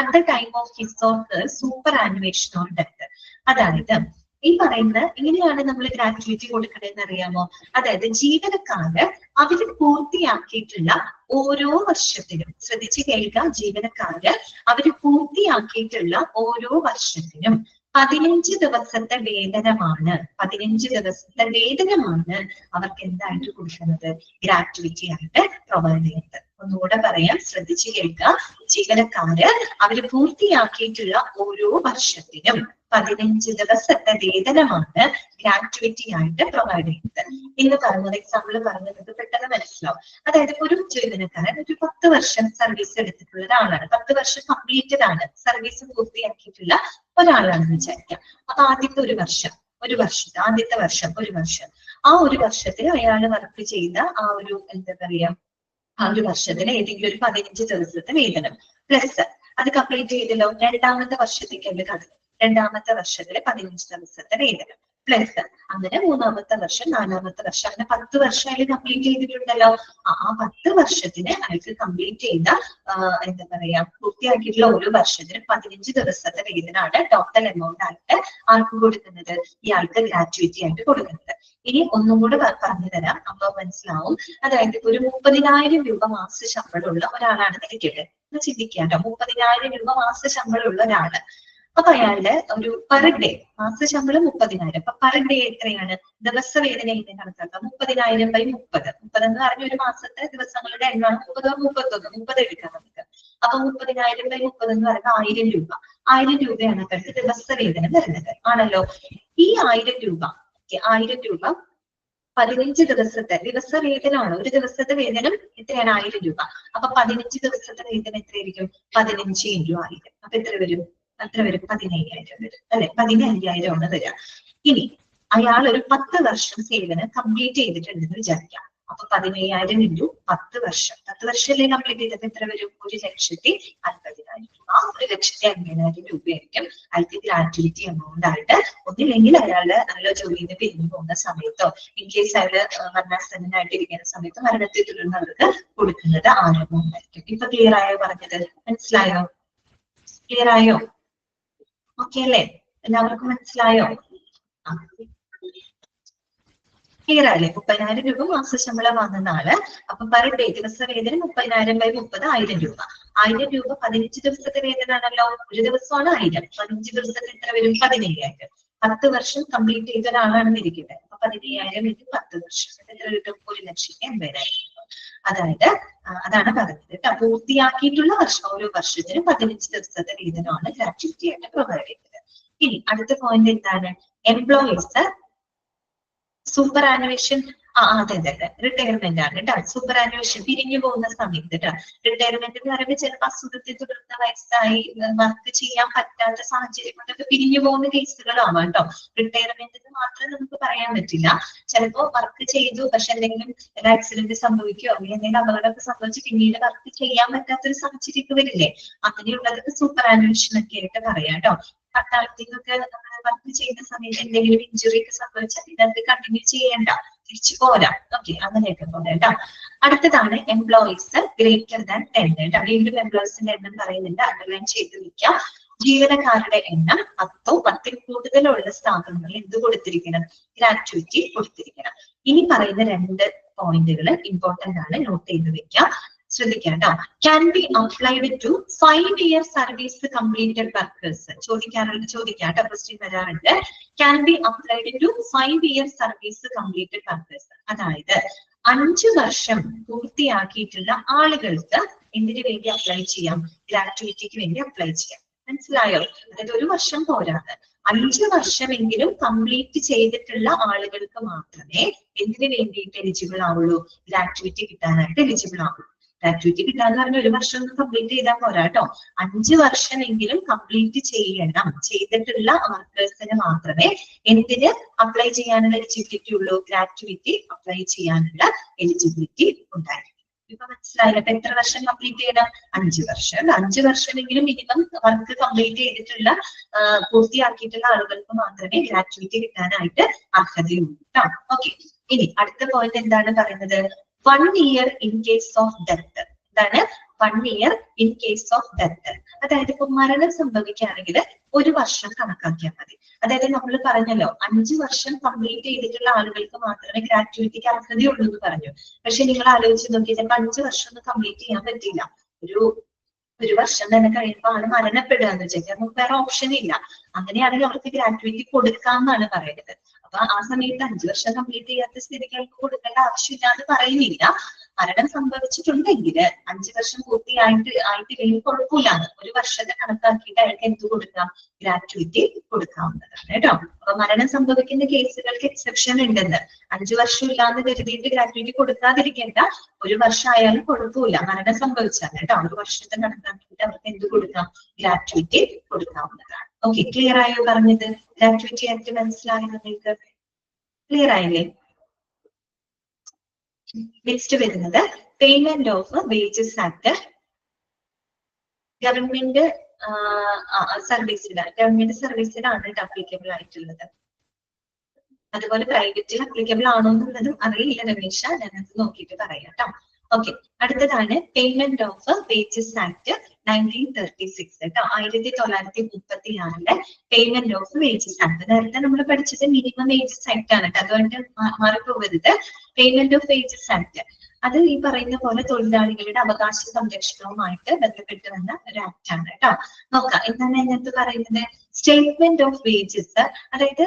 at the time of his or her superannuation or death. അതായത് ഈ പറയുന്ന ഇങ്ങനെയാണ് നമ്മൾ ഗ്രാറ്റുവിറ്റി കൊടുക്കണമെന്ന് അറിയാമോ? അതായത് ജീവനക്കാര് അവര് പൂർത്തിയാക്കിയിട്ടുള്ള ഓരോ വർഷത്തിനും, ശ്രദ്ധിച്ച് കേൾക്കുക, ജീവനക്കാര് അവര് പൂർത്തിയാക്കിയിട്ടുള്ള ഓരോ വർഷത്തിനും 15 ദിവസത്തെ വേതനമാണ്, 15 ദിവസത്തെ വേതനമാണ് അവർക്ക് എന്തായിട്ട് കൊടുക്കുന്നത്? ഗ്രാറ്റുവിറ്റി ആയിട്ട് പ്രൊവൈഡ് ചെയ്യുന്നത്. ഒന്നുകൂടെ പറയാം, ശ്രദ്ധിച്ച് കേൾക്കുക. ജീവനക്കാര് അവര് പൂർത്തിയാക്കിയിട്ടുള്ള ഓരോ വർഷത്തിനും 15 ദിവസത്തെ വേതനമാണ് ഗ്രാറ്റുവിറ്റി ആയിട്ട് പ്രൊവൈഡ് ചെയ്യുന്നത്. ഇന്ന് പറഞ്ഞത് എക്സാമ്പിൾ പറഞ്ഞത് പെട്ടെന്ന് മനസ്സിലാവും. അതായത് ഒരു ജീവനക്കാരൻ ഒരു 10 വർഷം സർവീസ് എടുത്തിട്ടുള്ള ഒരാളാണ്, 10 വർഷം കംപ്ലീറ്റഡ് ആണ്, സർവീസ് പൂർത്തിയാക്കിയിട്ടുള്ള ഒരാളാണെന്ന് വിചാരിക്കാം. അപ്പൊ ആദ്യത്തെ ഒരു വർഷം, ആദ്യത്തെ വർഷം ഒരു വർഷം, ആ ഒരു വർഷത്തിൽ അയാൾ വർക്ക് ചെയ്ത ആ ഒരു എന്താ പറയാ ആ ഒരു വർഷത്തിന് ഏതെങ്കിലും ഒരു 15 ദിവസത്തെ വേതനം പ്ലസ് അത് കംപ്ലീറ്റ് ചെയ്തല്ലോ, രണ്ടാമത്തെ വർഷത്തേക്കല്ലേ കടന്നു. രണ്ടാമത്തെ വർഷത്തില് 15 ദിവസത്തെ വേതനം പ്ലസ് അങ്ങനെ മൂന്നാമത്തെ വർഷം, നാലാമത്തെ വർഷം, അങ്ങനെ 10 വർഷം അയാൾ കംപ്ലീറ്റ് ചെയ്തിട്ടുണ്ടല്ലോ. ആ 10 വർഷത്തിന് അയാൾക്ക് കംപ്ലീറ്റ് ചെയ്ത എന്താ പറയാ പൂർത്തിയാക്കിയിട്ടുള്ള ഒരു വർഷത്തിന് 15 ദിവസത്തെ വേതനമാണ് ടോട്ടൽ എമൗണ്ട് ആയിട്ട് ആർക്ക് കൊടുക്കുന്നത്? ഇയാൾക്ക് ഗ്രാറ്റുവിറ്റി ആയിട്ട് കൊടുക്കുന്നത്. ഇനി ഒന്നും കൂടെ പറഞ്ഞു തരാം, അപ്പൊ മനസ്സിലാവും. അതായത് ഒരു 30,000 രൂപ മാസ ശമ്പളമുള്ള ഒരാളാണെന്ന് ഇരിക്കട്ടെ, ഒന്ന് ചിന്തിക്കാട്ടോ. 30,000 രൂപ മാസ ശമ്പളമുള്ള ഒരാള്. അപ്പൊ അയാളുടെ ഒരു പെർ ഡേ മാസ ശമ്പളം 30,000. അപ്പൊ പെർ ഡേ എത്രയാണ്? ദിവസ വേതന എങ്ങനെ കണക്കാക്കാം? 30,000 ബൈ 30. 30 എന്ന് പറഞ്ഞ ഒരു മാസത്തെ ദിവസങ്ങളുടെ എണ്ണമാണ് 30 31 30 എടുക്കാം നമുക്ക്. അപ്പൊ 30,000 ബൈ 30 എന്ന് പറയുന്നത് 1000 രൂപ. 1000 രൂപയാണ് അവർക്ക് ദിവസ വേതനം വരുന്നത് ആണല്ലോ. ഈ 1000 രൂപ 1000 രൂപ 15 ദിവസത്തെ ദിവസ വേതനമാണ്. ഒരു ദിവസത്തെ വേതനം എത്രയാണ്? 1000 രൂപ. അപ്പൊ 15 ദിവസത്തെ വേതനം എത്രയായിരിക്കും? 15 ഇൻറ്റു 1000. അപ്പൊ എത്ര വരും? 15,000 വരും അല്ലെ? 15,000 ആണ് വരിക. ഇനി അയാൾ ഒരു 10 വർഷം സേവനം കംപ്ലീറ്റ് ചെയ്തിട്ടുണ്ടെന്ന് വിചാരിക്കാം. അപ്പൊ 15,000 ഇൻറ്റു 10 വർഷം. 10 വർഷമല്ലേ കംപ്ലീറ്റ് ചെയ്തത്? എത്ര വരും? 1,50,000 രൂപ. 1,50,000 രൂപയായിരിക്കും അയാൾക്ക് ഗ്രാറ്റുവിറ്റി എമൗണ്ട് ആയിട്ട്. ഒന്നില്ലെങ്കിൽ അയാളുടെ ജോലിയിൽ നിന്ന് പിരിഞ്ഞു പോകുന്ന സമയത്തോ ഇൻ കേസ് അയാള് മരണാസന്നനായിട്ട് ഇരിക്കുന്ന സമയത്തോ മരണത്തെ തുടർന്നവർക്ക് കൊടുക്കുന്നത് ആ എമൗണ്ട് ആയിരിക്കും. ഇപ്പൊ ക്ലിയർ ആയോ പറഞ്ഞത്? മനസ്സിലായോ? ക്ലിയർ ആയോ? ഓക്കെ അല്ലേ? എല്ലാവർക്കും മനസ്സിലായോ? ക്ലിയർ ആയില്ലേ? 30,000 രൂപ മാസ ശമ്പളം വാങ്ങുന്ന ആള്. അപ്പൊ പെർ ഡേ ദിവസ വേതനം 30,000 ബൈ 30 1000 രൂപ. 1000 രൂപ 15 ദിവസത്തെ വേതനാണല്ലോ. ഒരു ദിവസമാണ് 1000. 15 ദിവസത്തിൽ എത്ര വരും? 15,000. 10 വർഷം കംപ്ലീറ്റ് ചെയ്ത ഒരാളാണെന്ന് ഇരിക്കുന്നത്. അപ്പൊ 15,000 ഇൻറ്റു 10 വർഷം എത്ര കിട്ടും? 1,80,000. അതായത് അതാണ് പറഞ്ഞത് കേട്ടോ. പൂർത്തിയാക്കിയിട്ടുള്ള വർഷം ഓരോ വർഷത്തിനും 15 ദിവസത്തെ വേതനമാണ് ഗ്രാറ്റുവിറ്റി ആയിട്ട് പ്രൊവൈഡ് ചെയ്യുന്നത്. ഇനി അടുത്ത പോയിന്റ് എന്താണ്? എംപ്ലോയീസ് സൂപ്പർ ആനുവേഷൻ അതെ റിട്ടയർമെന്റ് ആണ് കേട്ടോ. സൂപ്പർ ആനുവേഷൻ പിരിഞ്ഞു പോകുന്ന സമയത്ത് കേട്ടോ. റിട്ടയർമെന്റ് എന്ന് പറയുമ്പോൾ ചിലപ്പോൾ അസുഖത്തെ തുടർന്ന് വയസ്സായി വർക്ക് ചെയ്യാൻ പറ്റാത്ത സാഹചര്യം കൊണ്ടൊക്കെ പിരിഞ്ഞു പോകുന്ന കേസുകളാവാം കേട്ടോ. റിട്ടയർമെന്റ് എന്ന് മാത്രം നമുക്ക് പറയാൻ പറ്റില്ല. ചിലപ്പോ വർക്ക് ചെയ്തു പക്ഷെ എന്തെങ്കിലും ആക്സിഡന്റ് സംഭവിക്കുകയോ അല്ലെങ്കിൽ എന്തെങ്കിലും അപകടമൊക്കെ സംഭവിച്ച് പിന്നീട് വർക്ക് ചെയ്യാൻ പറ്റാത്തൊരു സാഹചര്യമൊക്കെ വരില്ലേ? അങ്ങനെയുള്ളതൊക്കെ സൂപ്പർ ആനുവേഷൻ ഒക്കെ ആയിട്ട് പറയാം കേട്ടോ. പട്ടാളത്തിനൊക്കെ വർക്ക് ചെയ്യുന്ന സമയത്ത് എന്തെങ്കിലും ഇഞ്ചുറി ഒക്കെ സംഭവിച്ചാൽ ഇതൊക്കെ കണ്ടിന്യൂ ചെയ്യേണ്ട, തിരിച്ചു പോരാ. ഓക്കെ, അങ്ങനെയൊക്കെ പോലെ കേട്ടോ. അടുത്തതാണ് എംപ്ലോയീസ് ഗ്രേറ്റർ ദാൻ 10 കേട്ടോ. വീണ്ടും എംപ്ലോയീസിന്റെ എണ്ണം പറയുന്നുണ്ട്, അണ്ടർലൈൻ ചെയ്ത് വെക്കാം. ജീവനക്കാരുടെ എണ്ണം 10 10ൽ കൂടുതലുള്ള സ്ഥാപനങ്ങളിൽ എന്ത് കൊടുത്തിരിക്കണം? ഗ്രാറ്റുവിറ്റി കൊടുത്തിരിക്കണം. ഇനി പറയുന്ന 2 പോയിന്റുകൾ ഇമ്പോർട്ടന്റ് ആണ്, നോട്ട് ചെയ്ത് വെക്കാം. ശ്രദ്ധിക്കാം കേട്ടോ. Can be applied to 5 year service completed workers. ചോദിക്കാം കേട്ടോ, ക്വസ്റ്റ്യൻ വരാറുണ്ട്. Can be applied to 5 year service completed workers. അതായത് 5 വർഷം പൂർത്തിയാക്കിയിട്ടുള്ള ആളുകൾക്ക് എന്തിനു വേണ്ടി അപ്ലൈ ചെയ്യാം? ഗ്രാറ്റുവിറ്റിക്ക് വേണ്ടി അപ്ലൈ ചെയ്യാം. മനസ്സിലായോ? അതായത് ഒരു വർഷം പോരാതെ 5 വർഷമെങ്കിലും കംപ്ലീറ്റ് ചെയ്തിട്ടുള്ള ആളുകൾക്ക് മാത്രമേ എന്തിനു വേണ്ടിയിട്ട് എലിജിബിൾ ആവുള്ളൂ? ഗ്രാറ്റുവിറ്റി കിട്ടാനായിട്ട് എലിജിബിൾ ആവുള്ളൂ. ഗ്രാറ്റുവിറ്റി കിട്ടാന്ന് പറഞ്ഞാൽ ഒരു വർഷം ഒന്നും കംപ്ലീറ്റ് ചെയ്താൽ പോരാ കേട്ടോ. 5 വർഷമെങ്കിലും കംപ്ലീറ്റ് ചെയ്തിട്ടുള്ള വർക്കേഴ്സിന് മാത്രമേ എന്തിന് അപ്ലൈ ചെയ്യാനുള്ള എലിജിബിലിറ്റി ഉള്ളൂ? ഗ്രാറ്റുവിറ്റി അപ്ലൈ ചെയ്യാനുള്ള എലിജിബിലിറ്റി ഉണ്ടായിരിക്കും. ഇപ്പൊ മനസ്സിലായില്ല? അപ്പൊ എത്ര വർഷം കംപ്ലീറ്റ് ചെയ്യണം? 5 വർഷം. 5 വർഷമെങ്കിലും മിനിമം വർക്ക് കംപ്ലീറ്റ് ചെയ്തിട്ടുള്ള പൂർത്തിയാക്കിയിട്ടുള്ള ആളുകൾക്ക് മാത്രമേ ഗ്രാറ്റുവിറ്റി കിട്ടാനായിട്ട് അർഹതയുള്ളൂ കേട്ടോ. ഓക്കെ, ഇനി അടുത്ത പോയിന്റ് എന്താണ് പറയുന്നത്? 1 year in case of death. എന്താണ്? 1 year in case of death. അതായത് ഇപ്പൊ മരണം സംഭവിക്കുകയാണെങ്കിൽ ഒരു വർഷം കണക്കാക്കിയാൽ മതി. അതായത് നമ്മൾ പറഞ്ഞല്ലോ 5 വർഷം കംപ്ലീറ്റ് ചെയ്തിട്ടുള്ള ആളുകൾക്ക് മാത്രമേ ഗ്രാറ്റുവിറ്റിക്ക് അർഹതയുള്ളൂ എന്ന് പറഞ്ഞു. പക്ഷെ നിങ്ങൾ ആലോചിച്ച് നോക്കിയാൽ ചിലപ്പോൾ 5 വർഷം ഒന്നും കംപ്ലീറ്റ് ചെയ്യാൻ പറ്റില്ല. ഒരു വർഷം തന്നെ കഴിയുമ്പോൾ ആണ് മരണപ്പെടുക എന്ന് വെച്ചാൽ നമുക്ക് വേറെ ഓപ്ഷൻ ഇല്ല. അങ്ങനെയാണെങ്കിൽ അവർക്ക് ഗ്രാറ്റുവിറ്റി കൊടുക്കാമെന്നാണ് പറയുന്നത്. അപ്പൊ ആ സമയത്ത് 5 വർഷം കംപ്ലീറ്റ് ചെയ്യാത്ത സ്ഥിതിക്ക് അവർക്ക് കൊടുക്കേണ്ട ആവശ്യമില്ല എന്ന് പറയുന്നില്ല. മരണം സംഭവിച്ചിട്ടുണ്ടെങ്കിൽ 5 വർഷം ആയിട്ടില്ലെങ്കിൽ കുഴപ്പമില്ലാന്ന് ഒരു വർഷത്തെ കണക്കാക്കിയിട്ട് അയാൾക്ക് എന്ത് കൊടുക്കാം? ഗ്രാറ്റുവിറ്റി കൊടുക്കാവുന്നതാണ് കേട്ടോ. അപ്പൊ മരണം സംഭവിക്കുന്ന കേസുകൾക്ക് എക്സെപ്ഷൻ ഉണ്ടെന്ന്. 5 വർഷം ഇല്ലാന്ന് കരുതിയിട്ട് ഗ്രാറ്റുവിറ്റി കൊടുക്കാതിരിക്കേണ്ട. ഒരു വർഷം ആയാലും കുഴപ്പമില്ല, മരണം സംഭവിച്ചാൽ കേട്ടോ. ഒരു വർഷത്തെ കണക്കാക്കിയിട്ട് അവർക്ക് എന്ത് കൊടുക്കാം? ഗ്രാറ്റുവിറ്റി കൊടുക്കാവുന്നതാണ്. ഓക്കെ, ക്ലിയർ ആയോ പറഞ്ഞത്? ഗ്രാറ്റുവിറ്റി ആയിട്ട് മനസ്സിലായോ നിങ്ങൾക്ക്? ക്ലിയർ ആയില്ലേ? നെക്സ്റ്റ് വരുന്നത് payment of wages act. Government സർവീസിലാണ് അപ്ലിക്കബിൾ ആയിട്ടുള്ളത്. അതുപോലെ പ്രൈവറ്റിൽ അപ്ലിക്കബിൾ ആണോ എന്നുള്ളതും അറിയില്ല രമേശ, ഞാനത് നോക്കിയിട്ട് പറയാം കേട്ടോ. ഓക്കെ, അടുത്തതാണ് പേയ്മെന്റ് ഓഫ് വേജസ് ആക്ട് 1936 കേട്ടോ, 1936 പേയ്മെന്റ് ഓഫ് വേജസ് ആക്ട്. നേരത്തെ നമ്മൾ പഠിച്ചത് മിനിമം വേജസ് ആക്ട് ആണ് കേട്ടോ, അതുകൊണ്ട് മാറിപ്പോകരുത്. പേയ്മെന്റ് ഓഫ് വേജസ് ആക്ട് അത് ഈ പറയുന്ന പോലെ തൊഴിലാളികളുടെ അവകാശ സംരക്ഷണവുമായിട്ട് ബന്ധപ്പെട്ട് വന്ന ഒരു ആക്ട് ആണ് കേട്ടോ. നോക്കാം എന്താണ് അതിനകത്ത് പറയുന്നത്. സ്റ്റേറ്റ്മെന്റ് ഓഫ് വേജസ്, അതായത്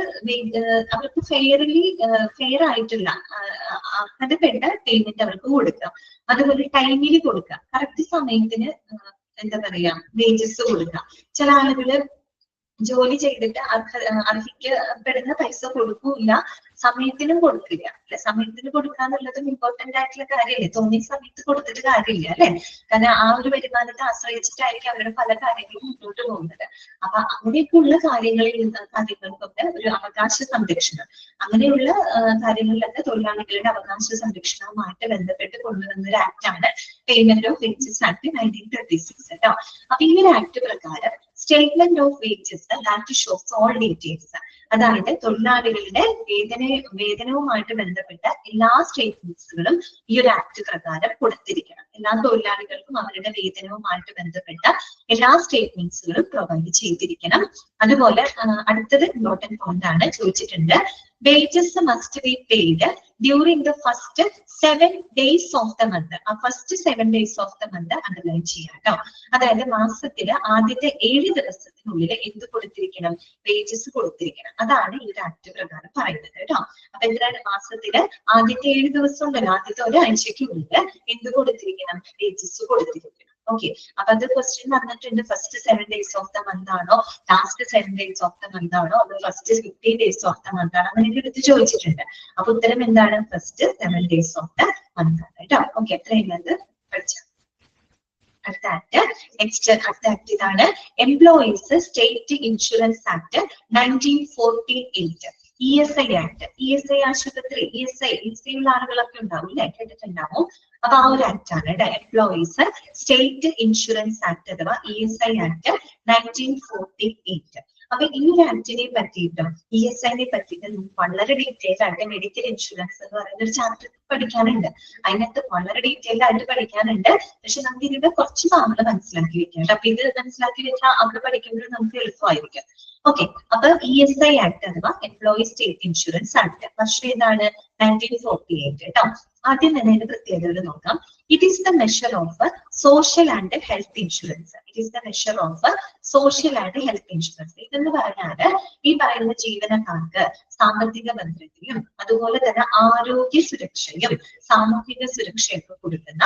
അവർക്ക് ഫെയർ ആയിട്ടുള്ള ബന്ധപ്പെട്ട പേയ്മെന്റ് അവർക്ക് കൊടുക്കാം. അതുപോലെ ടൈമിൽ കൊടുക്കാം, കറക്റ്റ് സമയത്തിന് എന്താ പറയാ വേജസ് കൊടുക്കാം. ചില ആളുകള് ജോലി ചെയ്തിട്ട് അർഹിക്കപ്പെടുന്ന പൈസ കൊടുക്കൂല, സമയത്തിനും കൊടുക്കില്ല അല്ലെ. സമയത്തിന് കൊടുക്കാന്നുള്ളതും ഇമ്പോർട്ടന്റ് ആയിട്ടുള്ള കാര്യമല്ലേ. തോന്നിയ സമയത്ത് കൊടുത്തിട്ട് കാര്യമില്ല അല്ലെ, കാരണം ആ ഒരു വരുമാനത്തെ ആശ്രയിച്ചിട്ടായിരിക്കും അവരുടെ പല കാര്യങ്ങളും മുന്നോട്ട് പോകുന്നത്. അപ്പൊ അങ്ങനെയൊക്കെയുള്ള കാര്യങ്ങൾക്കൊക്കെ ഒരു അവകാശ സംരക്ഷണം, അങ്ങനെയുള്ള കാര്യങ്ങളിലൊക്കെ തൊഴിലാളികളുടെ അവകാശ സംരക്ഷണവുമായിട്ട് ബന്ധപ്പെട്ട് കൊണ്ടുവന്ന ഒരു ആക്ട് ആണ് പേയ്മെന്റ് ഓഫ് വേജസ് ആക്ട് 1936 കേട്ടോ. അപ്പൊ ഈ ഒരു ആക്ട് പ്രകാരം statement of wages that shows all details, അതായത് തൊഴിലാളികളുടെ വേതനവുമായിട്ട് ബന്ധപ്പെട്ട എല്ലാ സ്റ്റേറ്റ്മെന്റ്സുകളും ഈ ഒരു ആക്ട് പ്രകാരം കൊടുത്തിരിക്കണം. എല്ലാ തൊഴിലാളികൾക്കും അവരുടെ വേതനവുമായിട്ട് ബന്ധപ്പെട്ട എല്ലാ സ്റ്റേറ്റ്മെന്റ്സുകളും പ്രൊവൈഡ് ചെയ്തിരിക്കണം. അതുപോലെ അടുത്തത് ഇമ്പോർട്ടന്റ് പോയിന്റ് ആണ്, ചോദിച്ചിട്ടുണ്ട്. Wages must be paid during the first 7 days of the month. ആ first 7 days of the month underline ചെയ്യാം കേട്ടോ. അതായത് മാസത്തില് ആദ്യത്തെ 7 ദിവസത്തിനുള്ളിൽ എന്ത് കൊടുത്തിരിക്കണം, വേജസ് കൊടുത്തിരിക്കണം. അതാണ് ഈ ഒരു ആക്ട് പ്രകാരം പറയുന്നത് കേട്ടോ. അപ്പൊ എന്താണ്, മാസത്തില് ആദ്യത്തെ 7 ദിവസം ഉണ്ടല്ലോ, ആദ്യത്തെ ഒരാഴ്ചക്കുള്ളിൽ എന്ത് കൊടുത്തിരിക്കണം, വേജസ് കൊടുത്തിരിക്കണം. ഓക്കെ, അപ്പൊ അത് ക്വസ്റ്റ്യൻ പറഞ്ഞിട്ടുണ്ട്. First 7 days of the month ആണോ, last 7 days of the month ആണോ, അതോ first 15 days of the month ആണോ, അങ്ങനെ എടുത്ത് ചോദിച്ചിട്ടുണ്ട്. അപ്പൊ ഉത്തരം എന്താണ്, first 7 days of the month ആണ് കേട്ടോ. ഓക്കെ, എത്രയും അത് പഠിച്ചാൽ. അടുത്ത ആക്ട്, നെക്സ്റ്റ് അടുത്ത ആക്ട് ഇതാണ് employees state insurance act 1948. ESI act, ESI ആശുപത്രി, ESI ഉള്ള ആളുകളൊക്കെ ഉണ്ടാവും അല്ലെ, കേട്ടിട്ടുണ്ടാവും. അപ്പൊ ആ ഒരു ആക്ട് ആണ് എംപ്ലോയീസ് സ്റ്റേറ്റ് ഇൻഷുറൻസ് ആക്ട് അഥവാ ESI ആക്ട് 1948. അപ്പൊ ഈ ഒരു ആക്ടിനെ പറ്റിയിട്ടും ESIനെ പറ്റിയിട്ടും വളരെ ഡീറ്റെയിൽ ആയിട്ട് മെഡിക്കൽ ഇൻഷുറൻസ് എന്ന് പറയുന്ന ഒരു ചാപ്റ്റർ പഠിക്കാനുണ്ട്. അതിനകത്ത് വളരെ ഡീറ്റെയിൽ ആയിട്ട് പഠിക്കാനുണ്ട്. പക്ഷെ നമുക്ക് ഇതിന്റെ കുറച്ച് ഭാഗങ്ങൾ മനസ്സിലാക്കി വെക്കാം. അപ്പൊ ഇത് മനസ്സിലാക്കി വെച്ചാൽ അവിടെ പഠിക്കുമ്പോൾ നമുക്ക് എളുപ്പമായിരിക്കും. ഓക്കെ, അപ്പൊ ESI ആക്ട് അഥവാ എംപ്ലോയി സ്റ്റേറ്റ് ഇൻഷുറൻസ് ആക്ട് വർഷം ഏതാണ്, 1948 കേട്ടോ. ആദ്യം തന്നെ ഇതിന്റെ പ്രത്യേകതകൾ നോക്കാം. It is the measure of social and health insurance. It is the measure of social and health insurance. ഇതെന്ന് പറഞ്ഞാല് ഈ പറയുന്ന ജീവനക്കാർക്ക് സാമ്പത്തിക ഭദ്രതയും അതുപോലെ തന്നെ ആരോഗ്യ സുരക്ഷയും സാമൂഹിക സുരക്ഷയൊക്കെ കൊടുക്കുന്ന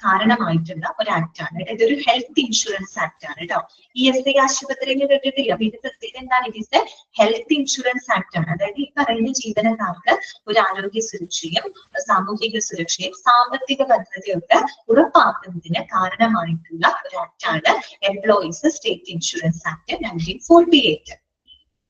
കാരണമായിട്ടുള്ള ഒരു ആക്ട് ആണ്. ഇതൊരു ഹെൽത്ത് ഇൻഷുറൻസ് ആക്ട് ആണ് കേട്ടോ. ESI ആശുപത്രിയിൽ കേട്ടിട്ടില്ല. അപ്പൊ ഇതിന്റെ പ്രത്യേകത എന്താണ്, it is the health insurance act ആണ്. അതായത് ഈ പറയുന്ന ജീവനക്കാർക്ക് ഒരു ആരോഗ്യ സുരക്ഷയും സാമൂഹിക സുരക്ഷയും സാമ്പത്തിക ഭദ്രതയൊക്കെ ഉറപ്പാക്കുന്നതിന് കാരണമായിട്ടുള്ള ഒരു ആക്ട് ആണ് എംപ്ലോയീസ് സ്റ്റേറ്റ് ഇൻഷുറൻസ് ആക്ട് 1948.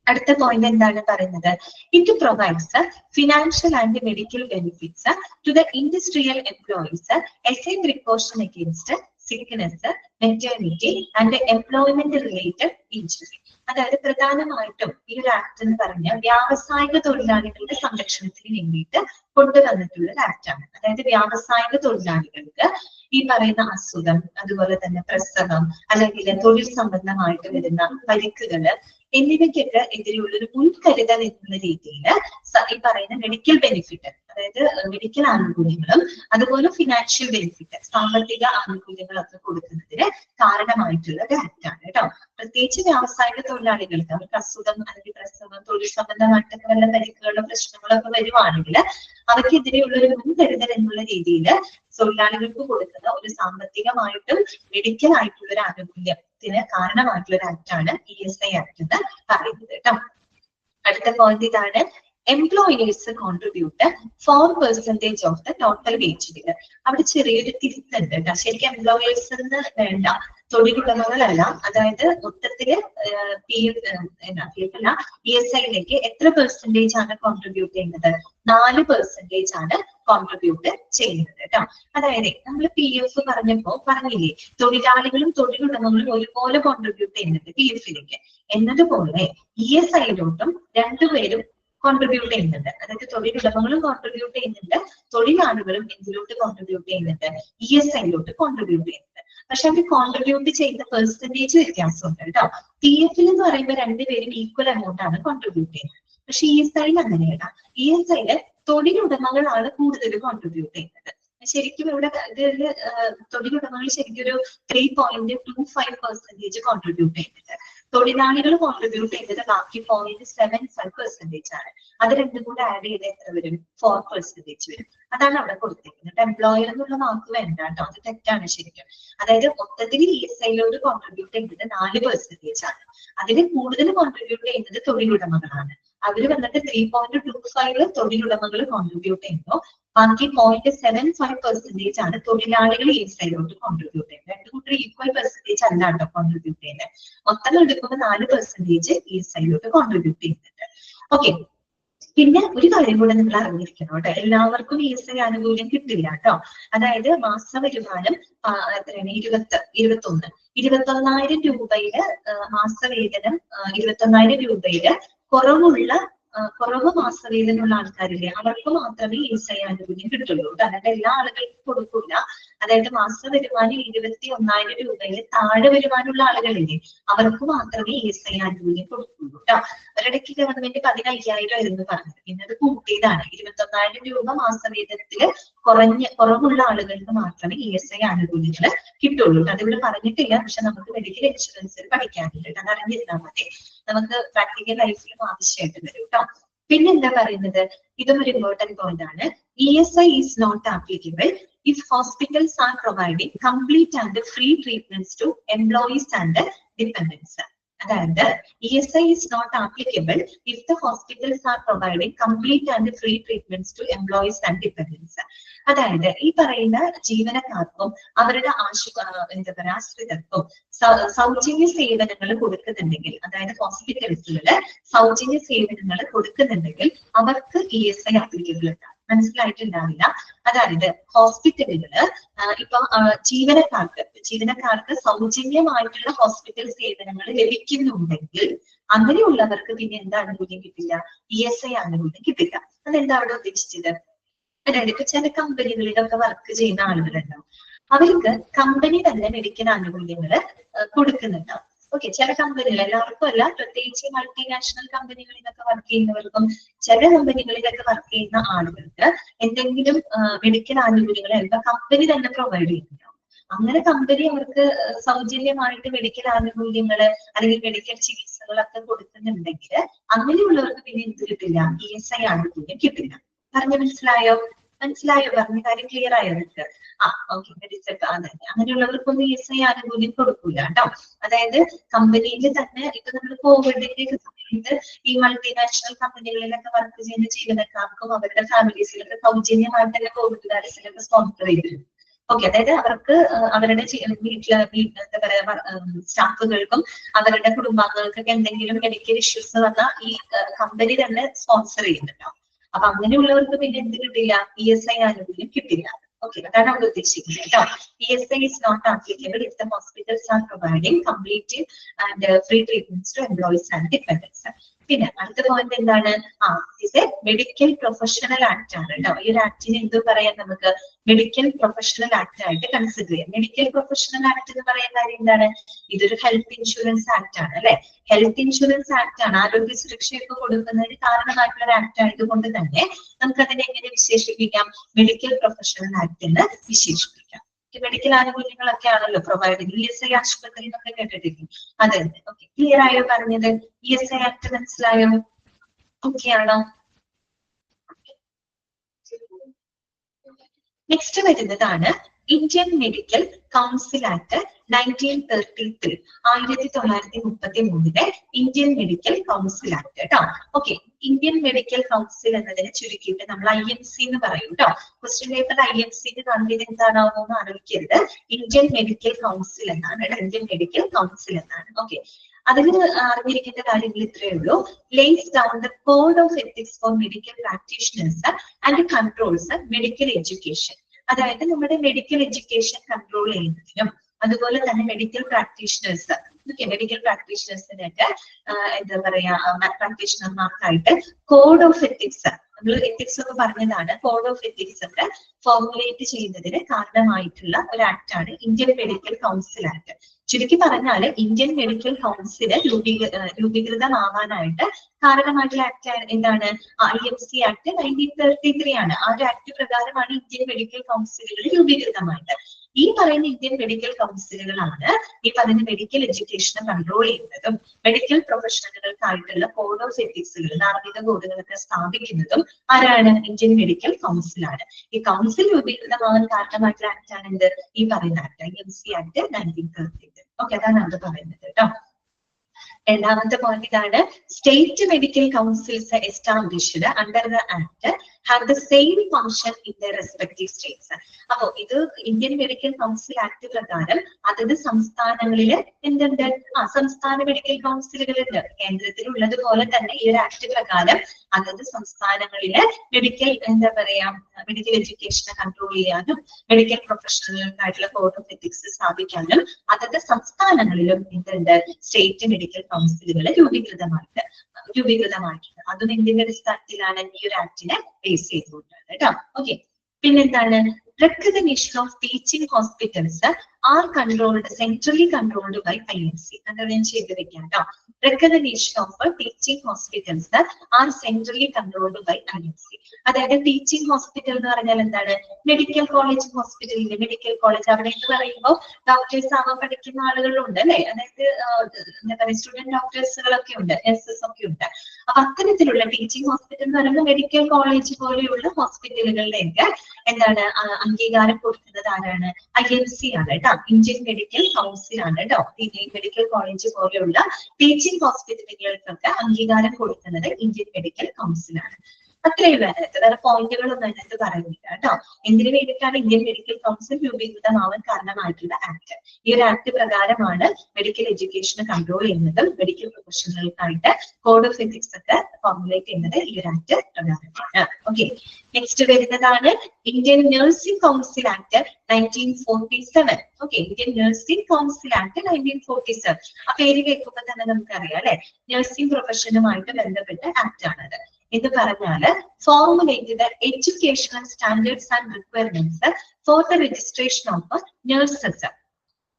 അടുത്ത പോയിന്റ് എന്താണ് പറയുന്നത്, it provides financial and medical benefits to the industrial employees as a precaution against sickness, maternity and employment related injury. അതായത് പ്രധാനമായിട്ടും ഈ ഒരു ആക്ട് എന്ന് പറഞ്ഞ വ്യാവസായിക തൊഴിലാളികളുടെ സംരക്ഷണത്തിന് വേണ്ടിയിട്ട് കൊണ്ടുവന്നിട്ടുള്ള ഒരു ആക്ട് ആണ്. അതായത് വ്യാവസായിക തൊഴിലാളികൾക്ക് ഈ പറയുന്ന അസുഖം, അതുപോലെ തന്നെ പ്രസവം, അല്ലെങ്കിൽ തൊഴിൽ സംബന്ധമായിട്ട് വരുന്ന പരിക്കുകള് എന്നിവയ്ക്കൊക്കെ എതിരെയുള്ള ഒരു മുൻകരുതൽ എന്നുള്ള രീതിയിൽ ഈ പറയുന്ന മെഡിക്കൽ ബെനിഫിറ്റ്, അതായത് മെഡിക്കൽ ആനുകൂല്യങ്ങളും അതുപോലെ ഫിനാൻഷ്യൽ ബെനിഫിറ്റ് സാമ്പത്തിക ആനുകൂല്യങ്ങളൊക്കെ കൊടുക്കുന്നതിന് കാരണമായിട്ടുള്ള ഒരു ആക്ട് ആണ് കേട്ടോ. പ്രത്യേകിച്ച് വ്യാവസായിക തൊഴിലാളികൾക്ക് അവർക്ക് അസുഖം അല്ലെങ്കിൽ പ്രസവം, തൊഴിൽ സംബന്ധമായിട്ടൊക്കെ വല്ല പരിക്കുകളോ പ്രശ്നങ്ങളൊക്കെ വരുവാണെങ്കിൽ അവർക്കെതിരെയുള്ള ഒരു മുൻകരുതൽ എന്നുള്ള രീതിയിൽ തൊഴിലാളികൾക്ക് കൊടുക്കുന്ന ഒരു സാമ്പത്തികമായിട്ടും മെഡിക്കൽ ആയിട്ടുള്ള ഒരു ആനുകൂല്യത്തിന് കാരണമായിട്ടുള്ള ഒരു ആക്ട് ആണ് ESI ആക്ട് എന്ന് പറയുന്നത് കേട്ടോ. അടുത്ത പോയിന്റ് ഇതാണ്, employers contribute 4% of the total wage. അവിടെ ചെറിയൊരു തിരുത്തുണ്ട് കേട്ടോ. ശരിക്കും എംപ്ലോയേഴ്സ് എന്ന് വേണ്ട, തൊഴിലുടമകളല്ല. അതായത് മൊത്തത്തില് ESIയിലേക്ക് എത്ര പെർസെന്റേജ് ആണ് കോൺട്രിബ്യൂട്ട് ചെയ്യുന്നത്, 4% ആണ് കോൺട്രിബ്യൂട്ട് ചെയ്യുന്നത് കേട്ടോ. അതായത് നമ്മൾ PF പറഞ്ഞില്ലേ, തൊഴിലാളികളും തൊഴിലുടമകളും ഒരുപോലെ കോൺട്രിബ്യൂട്ട് ചെയ്യുന്നുണ്ട് PF-ലേക്ക് എന്നതുപോലെ ESI-ലോട്ടും രണ്ടുപേരും കോൺട്രിബ്യൂട്ട് ചെയ്യുന്നുണ്ട്. അതായത് തൊഴിലുടമകളും കോൺട്രിബ്യൂട്ട് ചെയ്യുന്നുണ്ട്, തൊഴിലാളികളും എന്തിലോട്ട് കോൺട്രിബ്യൂട്ട് ചെയ്യുന്നുണ്ട്, ESI-ലോട്ട് കോൺട്രിബ്യൂട്ട് ചെയ്യുന്നുണ്ട്. പക്ഷെ അത് കോൺട്രിബ്യൂട്ട് ചെയ്യുന്ന പെർസെന്റേജ് വ്യത്യാസമുണ്ട് കേട്ടോ. PF-ൽ എന്ന് പറയുമ്പോൾ രണ്ടുപേരും ഈക്വൽ എമൗണ്ട് ആണ് കോൺട്രിബ്യൂട്ട് ചെയ്യുന്നത്. പക്ഷെ ESI-ൽ അങ്ങനെയല്ല. ESI-ല് തൊഴിലുടമകളാണ് കൂടുതൽ കോൺട്രിബ്യൂട്ട് ചെയ്യുന്നത്. ശരിക്കും ഇവിടെ ഇതിൽ തൊഴിലുടമകൾ ശരിക്കും ഒരു 3.25% കോൺട്രിബ്യൂട്ട് ചെയ്യുന്നുണ്ട്. തൊഴിലാളികൾ കോൺട്രിബ്യൂട്ട് ചെയ്യുന്നത് ബാക്കി 0.75% ആണ്. അത് രണ്ടും കൂടെ ആഡ് ചെയ്ത് എത്ര വരും, 4% വരും. അതാണ് അവിടെ കൊടുത്തിരിക്കുന്നത്. എംപ്ലോയർ എന്നുള്ള വാക്ക് വേണ്ട കേട്ടോ, അത് തെറ്റാണ് ശരിക്കും. അതായത് മൊത്തത്തിൽ ESI-ലോട് കോൺട്രിബ്യൂട്ട് ചെയ്യുന്നത് 4% ആണ്. അതിൽ കൂടുതൽ കോൺട്രിബ്യൂട്ട് ചെയ്യുന്നത് തൊഴിലുടമകളാണ്. അവര് വന്നിട്ട് 3.25 തൊഴിലുടമകൾ കോൺട്രിബ്യൂട്ട് ചെയ്യുന്നു, ബാക്കി 0.75% ആണ് തൊഴിലാളികൾ ESI-ലോട്ട് കോൺട്രിബ്യൂട്ട് ചെയ്യുന്നത്. രണ്ടു കൂട്ടർ ഈക്വൽ പെർസെന്റേജ് അല്ല കേട്ടോ കോൺട്രിബ്യൂട്ട് ചെയ്യുന്നത്. മൊത്തം എടുക്കുമ്പോൾ 4% ESI-ലോട്ട് കോൺട്രിബ്യൂട്ട് ചെയ്യുന്നുണ്ട്. ഓക്കെ, പിന്നെ ഒരു കാര്യം കൂടെ നിങ്ങൾ അറിഞ്ഞിരിക്കണം കേട്ടോ, എല്ലാവർക്കും ESI ആനുകൂല്യം കിട്ടില്ല കേട്ടോ. അതായത് മാസ വരുമാനം എത്രയാണ്, 21,000 രൂപയില് മാസവേതനം 21,000 രൂപയില് കുറവ് മാസവേതനമുള്ള ആൾക്കാരില്ലേ, അവർക്ക് മാത്രമേ ESI ആനുകൂല്യം കിട്ടുള്ളൂ. അതായത് എല്ലാ ആളുകൾക്കും കൊടുക്കില്ല. അതായത് മാസ വരുമാനം 21,000 രൂപയിൽ താഴെ വരുമാനമുള്ള ആളുകളില്ലേ, അവർക്ക് മാത്രമേ ESI ആനുകൂല്യം കൊടുക്കുള്ളൂ കേട്ടോ. ഒരിടയ്ക്ക് ഗവൺമെന്റ് 15,000 ആയിരുന്നു പറഞ്ഞത്, പിന്നത് കൂട്ടിയതാണ്. 21,000 രൂപ മാസവേതനത്തില് കുറവുള്ള ആളുകൾക്ക് മാത്രമേ ESI ആനുകൂല്യങ്ങൾ കിട്ടുള്ളൂ. അതിവിടെ പറഞ്ഞിട്ടില്ല, പക്ഷെ നമുക്ക് മെഡിക്കൽ ഇൻഷുറൻസിൽ പഠിക്കാനുണ്ട്. അത് അറിഞ്ഞിരുന്നാൽ മതി, നമുക്ക് പ്രാക്ടിക്കൽ ലൈഫിലും ആവശ്യമായിട്ട് വരും കേട്ടോ. പിന്നെന്താ പറയുന്നത്, ഇതും ഒരു ഇമ്പോർട്ടന്റ് പോയിന്റ് ആണ്. ESI is not applicable if hospitals are providing complete and free treatments to employees and dependents. അതായത് ESI is not applicable if the hospitals are providing complete and free treatments to employees and dependents. അതായത് ഈ പറയുന്ന ജീവനക്കാർക്കും അവരുടെ ആശ്രിതർക്കും സൗജന്യ സേവനങ്ങൾ കൊടുക്കുന്നുണ്ടെങ്കിൽ, അതായത് ഹോസ്പിറ്റൽസുകളില് സൗജന്യ സേവനങ്ങൾ കൊടുക്കുന്നുണ്ടെങ്കിൽ അവർക്ക് ESI ആപ്ലിക്കബിൾ ആണ്. മനസ്സിലായിട്ടുണ്ടാവില്ല. അതായത് ഹോസ്പിറ്റലുകള് ഇപ്പൊ ജീവനക്കാർക്ക് സൗജന്യമായിട്ടുള്ള ഹോസ്പിറ്റൽ സേവനങ്ങൾ ലഭിക്കുന്നുണ്ടെങ്കിൽ അങ്ങനെയുള്ളവർക്ക് പിന്നെ എന്ത് ആനുകൂല്യം കിട്ടില്ല, ESI ആനുകൂല്യം കിട്ടില്ല. അതെന്താ അവിടെ ഉദ്ദേശിച്ചത്, അതായത് ഇപ്പൊ ചില കമ്പനികളിലൊക്കെ വർക്ക് ചെയ്യുന്ന ആളുകളുണ്ടാവും, അവർക്ക് കമ്പനി തന്നെ മെഡിക്കൽ ആനുകൂല്യങ്ങൾ കൊടുക്കുന്നുണ്ടാവും. ഓക്കെ, ചില കമ്പനികൾ, എല്ലാവർക്കും അല്ല, പ്രത്യേകിച്ച് മൾട്ടിനാഷണൽ കമ്പനികളിലൊക്കെ വർക്ക് ചെയ്യുന്നവർക്കും ചില കമ്പനികളിലൊക്കെ വർക്ക് ചെയ്യുന്ന ആളുകൾക്ക് എന്തെങ്കിലും മെഡിക്കൽ ആനുകൂല്യങ്ങൾ ചിലപ്പോൾ കമ്പനി തന്നെ പ്രൊവൈഡ് ചെയ്യുന്നുണ്ടാവും. അങ്ങനെ കമ്പനി അവർക്ക് സൗജന്യമായിട്ട് മെഡിക്കൽ ആനുകൂല്യങ്ങള് അല്ലെങ്കിൽ മെഡിക്കൽ ചികിത്സകളൊക്കെ കൊടുക്കുന്നുണ്ടെങ്കിൽ അങ്ങനെയുള്ളവർക്ക് പിന്നെ എന്ത് കിട്ടില്ല, ESI ആനുകൂല്യം കിട്ടില്ല. പറഞ്ഞു മനസ്സിലായോ പറഞ്ഞ കാര്യം ക്ലിയർ ആയോ നിങ്ങൾക്ക്? അതെ, അങ്ങനെയുള്ളവർക്കൊന്നും ESI ആനുകൂല്യം കൊടുക്കൂല കേട്ടോ. അതായത് കമ്പനിയിൽ തന്നെ ഇപ്പൊ നമ്മൾ കോവിഡിന്റെ ഒക്കെ സമയത്ത് ഈ മൾട്ടിനാഷണൽ കമ്പനികളിലൊക്കെ വർക്ക് ചെയ്യുന്ന ജീവനക്കാർക്കും അവരുടെ ഫാമിലീസിലൊക്കെ സൗജന്യമായിട്ട് തന്നെ കോവിഡ് വാക്സിനൊക്കെ സ്പോൺസർ ചെയ്തിരുന്നു. ഓക്കെ, അതായത് അവർക്ക് അവരുടെ എന്താ പറയാ സ്റ്റാഫുകൾക്കും അവരുടെ കുടുംബാംഗങ്ങൾക്കൊക്കെ എന്തെങ്കിലും മെഡിക്കൽ ഇഷ്യൂസ് വന്നാൽ ഈ കമ്പനി തന്നെ സ്പോൺസർ ചെയ്യുന്നുണ്ടോ. അപ്പൊ അങ്ങനെയുള്ളവർക്ക് പിന്നെ എന്ത് കിട്ടില്ല, ESI ആനുകൂല്യം കിട്ടില്ല. ഓക്കെ, അതാണ് അവിടെ ഉദ്ദേശിക്കുന്നത് കേട്ടോ. ESI is not applicable if the hospitals are providing complete and free treatments to employees and dependents. പിന്നെ അടുത്ത പോയിന്റ് എന്താണ്, ഇത് മെഡിക്കൽ പ്രൊഫഷണൽ ആക്ട് ആണ് കേട്ടോ. ഈ ഒരു ആക്ടിന് എന്ത് പറയാം, നമുക്ക് മെഡിക്കൽ പ്രൊഫഷണൽ ആക്ട് ആയിട്ട് കൺസിഡർ ചെയ്യാം. മെഡിക്കൽ പ്രൊഫഷണൽ ആക്ട് എന്ന് പറയുന്ന കാര്യം എന്താണ്, ഇതൊരു ഹെൽത്ത് ഇൻഷുറൻസ് ആക്ട് ആണ് അല്ലെ. ഹെൽത്ത് ഇൻഷുറൻസ് ആക്ട് ആണ്, ആരോഗ്യ സുരക്ഷയൊക്കെ കൊടുക്കുന്നതിന് കാരണമായിട്ടുള്ള ഒരു ആക്ട് ആയതുകൊണ്ട് തന്നെ നമുക്ക് അതിനെ എങ്ങനെ വിശേഷിപ്പിക്കാം, മെഡിക്കൽ പ്രൊഫഷണൽ ആക്ട് എന്ന് വിശേഷിപ്പിക്കാം. മെഡിക്കൽ ആനുകൂല്യങ്ങളൊക്കെ ആണല്ലോ പ്രൊവൈഡ് ചെയ്യുന്നത്. ESI ആശുപത്രി എന്നൊക്കെ കേട്ടിട്ടില്ലേ, അതെ. ഓക്കെ, ക്ലിയർ ആയോ പറഞ്ഞത്? ESI ആക്ട് മനസ്സിലായോ? ഓക്കെ ആണോ? നെക്സ്റ്റ് വരുന്നതാണ് Indian medical council act 1933, 1933 Indian medical council act കേട്ടോ. ഓക്കെ, ഇന്ത്യൻ മെഡിക്കൽ കൗൺസിൽ എന്നതിനെ ചുരുക്കിയിട്ട് നമ്മൾ IMC എന്ന് പറയും കേട്ടോ. ക്വസ്റ്റ്യൻ പേപ്പർ IMC കണ്ടത് എന്താണാവുമെന്ന് ആലോചിക്കരുത്. ഇന്ത്യൻ മെഡിക്കൽ കൗൺസിൽ എന്നാണ്, ഇന്ത്യൻ മെഡിക്കൽ കൗൺസിൽ എന്നാണ്. ഓക്കെ, അതിൽ അറിഞ്ഞിരിക്കേണ്ട കാര്യങ്ങൾ ഇത്രയേ ഉള്ളൂ. Lace down the code of ethics four medical practitioners and controls medical education. അതായത് നമ്മുടെ മെഡിക്കൽ എഡ്യൂക്കേഷൻ കൺട്രോൾ ചെയ്യുന്നതിനും അതുപോലെ തന്നെ മെഡിക്കൽ പ്രാക്ടീഷണേഴ്സ് മെഡിക്കൽ പ്രാക്ടീഷണേഴ്സിനൊക്കെ എന്താ പറയാ പ്രാക്ടീഷണർമാർക്കായിട്ട് കോഡ് ഓഫ് എത്തിക്സ്, നമ്മൾ എത്തിക്സ് ഒക്കെ പറഞ്ഞതാണ്, കോഡ് ഓഫ് എത്തിക്സ് ഒക്കെ ഫോർമുലേറ്റ് ചെയ്യുന്നതിന് കാരണമായിട്ടുള്ള ഒരു ആക്ട് ആണ് ഇന്ത്യൻ മെഡിക്കൽ കൗൺസിൽ ആക്ട്. ചുരുക്കി പറഞ്ഞാൽ ഇന്ത്യൻ മെഡിക്കൽ കൗൺസില് രൂപീകൃതമാവാനായിട്ട് കാരണമായിട്ടുള്ള ആക്ട് എന്താണ്? IMC ആക്ട് 1933 ആണ്. ആ ഒരു ആക്ട് പ്രകാരമാണ് ഇന്ത്യൻ മെഡിക്കൽ കൗൺസിലുകൾ രൂപീകൃതമായിട്ട്. ഈ പറയുന്ന ഇന്ത്യൻ മെഡിക്കൽ കൗൺസിലുകളാണ് ഈ പറയുന്ന മെഡിക്കൽ എഡ്യൂക്കേഷനെ കൺട്രോൾ ചെയ്യുന്നതും മെഡിക്കൽ പ്രൊഫഷണലുകൾക്കായിട്ടുള്ള കോഡ് ഓഫ് എത്തിക്സുകൾ, ധാർമ്മിക കോഡുകളൊക്കെ സ്ഥാപിക്കുന്നതും ആരാണ്? ഇന്ത്യൻ മെഡിക്കൽ കൗൺസിലാണ്. ഈ കൗൺസിൽ രൂപീകൃതമാകാൻ കാരണമായിട്ടുള്ള ആക്ട് ആണ് എന്ത്? ഈ പറയുന്ന ആക്ട് IMC ആക്ട് 1933. ഓക്കെ, അതാണ് അത് പറയുന്നത് കേട്ടോ. രണ്ടാമത്തെ പോയിന്റ് ഇതാണ്, state medical councils established under the act have the same function in the respective States. അപ്പോ ഇത് ഇന്ത്യൻ മെഡിക്കൽ കൗൺസിൽ ആക്ട് പ്രകാരം അതത് സംസ്ഥാനങ്ങളില് എന്തുണ്ട്? സംസ്ഥാന മെഡിക്കൽ കൗൺസിലുകളുണ്ട്. കേന്ദ്രത്തിലുള്ളതുപോലെ തന്നെ ഈ ഒരു ആക്ട് പ്രകാരം അതത് സംസ്ഥാനങ്ങളിലെ മെഡിക്കൽ എന്താ പറയാ മെഡിക്കൽ എഡ്യൂക്കേഷനെ കൺട്രോൾ ചെയ്യാനും മെഡിക്കൽ പ്രൊഫഷണലുകൾക്കായിട്ടുള്ള കോഡ് ഓഫ് എത്തിക്സ് സ്ഥാപിക്കാനും അതത് സംസ്ഥാനങ്ങളിലും എന്തുണ്ട്? സ്റ്റേറ്റ് മെഡിക്കൽ കൗൺസിലുകൾ രൂപീകൃതമായിട്ടുണ്ട്. അതും ഇന്ത്യയുടെ അടിസ്ഥാനത്തിലാണ് ഈ ഒരു ആക്ടിനെ ബേസ് ചെയ്തുകൊണ്ടാണ് കേട്ടോ. ഓക്കെ, പിന്നെന്താണ്? Recognition of teaching hospitals are centrally controlled by IMC. അങ്ങനെ ഞാൻ ചെയ്ത് വെക്കാം കേട്ടോ. Recognition of teaching hospitals are centrally controlled by IMC. അതായത് ടീച്ചിങ് ഹോസ്പിറ്റൽ എന്ന് പറഞ്ഞാൽ എന്താണ്? മെഡിക്കൽ കോളേജ് ഹോസ്പിറ്റലിന്റെ മെഡിക്കൽ കോളേജ് അവിടെ എന്ന് പറയുമ്പോൾ ഡോക്ടേഴ്സ് ആവാൻ പഠിക്കുന്ന ആളുകളുണ്ട് അല്ലെ, അതായത് എന്താ പറയുക സ്റ്റുഡന്റ് ഡോക്ടേഴ്സുകളൊക്കെ ഉണ്ട്, നഴ്സസ് ഒക്കെ ഉണ്ട്. അപ്പൊ അത്തരത്തിലുള്ള ടീച്ചിങ് ഹോസ്പിറ്റൽ എന്ന് പറയുമ്പോൾ മെഡിക്കൽ കോളേജ് പോലെയുള്ള ഹോസ്പിറ്റലുകളിലേക്ക് എന്താണ് അംഗീകാരം കൊടുക്കുന്നത് ആരാണ്? IMC ആണ് കേട്ടോ. ഇന്ത്യൻ മെഡിക്കൽ കൗൺസിൽ ആണ് കേട്ടോ. മെഡിക്കൽ കോളേജ് പോലെയുള്ള ടീച്ചിങ് ഹോസ്പിറ്റലുകൾക്കൊക്കെ അംഗീകാരം കൊടുക്കുന്നത് ഇന്ത്യൻ മെഡിക്കൽ കൗൺസിൽ ആണ്. അത്രയും വേറെ പോയിന്റുകളൊന്നും അതിനകത്ത് പറയുന്നില്ല കേട്ടോ. എന്തിനു വേണ്ടിയിട്ടാണ് ഇന്ത്യൻ മെഡിക്കൽ കൗൺസിൽ രൂപീകൃതമാവാൻ കാരണമായിട്ടുള്ള ആക്ട്? ഈ ഒരു ആക്ട് പ്രകാരമാണ് മെഡിക്കൽ എഡ്യൂക്കേഷനെ കൺട്രോൾ ചെയ്യുന്നതും മെഡിക്കൽ പ്രൊഫഷണലുകൾക്കായിട്ട് കോഡ് ഓഫ് എത്തിക്സ് ഒക്കെ ഫോർമുലേറ്റ് ചെയ്യുന്നത് ഈ ഒരു ആക്ട് പ്രകാരമാണ്. ഓക്കെ, നെക്സ്റ്റ് വരുന്നതാണ് Indian nursing council act 1947. Okay, Indian nursing council act 1947. ആ പേര് കേൾക്കുമ്പോൾ തന്നെ നമുക്കറിയാം അല്ലെ, നഴ്സിംഗ് പ്രൊഫഷനുമായിട്ട് ബന്ധപ്പെട്ട ആക്ട് ആണത്. എന്ന് പറഞ്ഞാല് formulate the educational standards and requirements for the registration of nurses.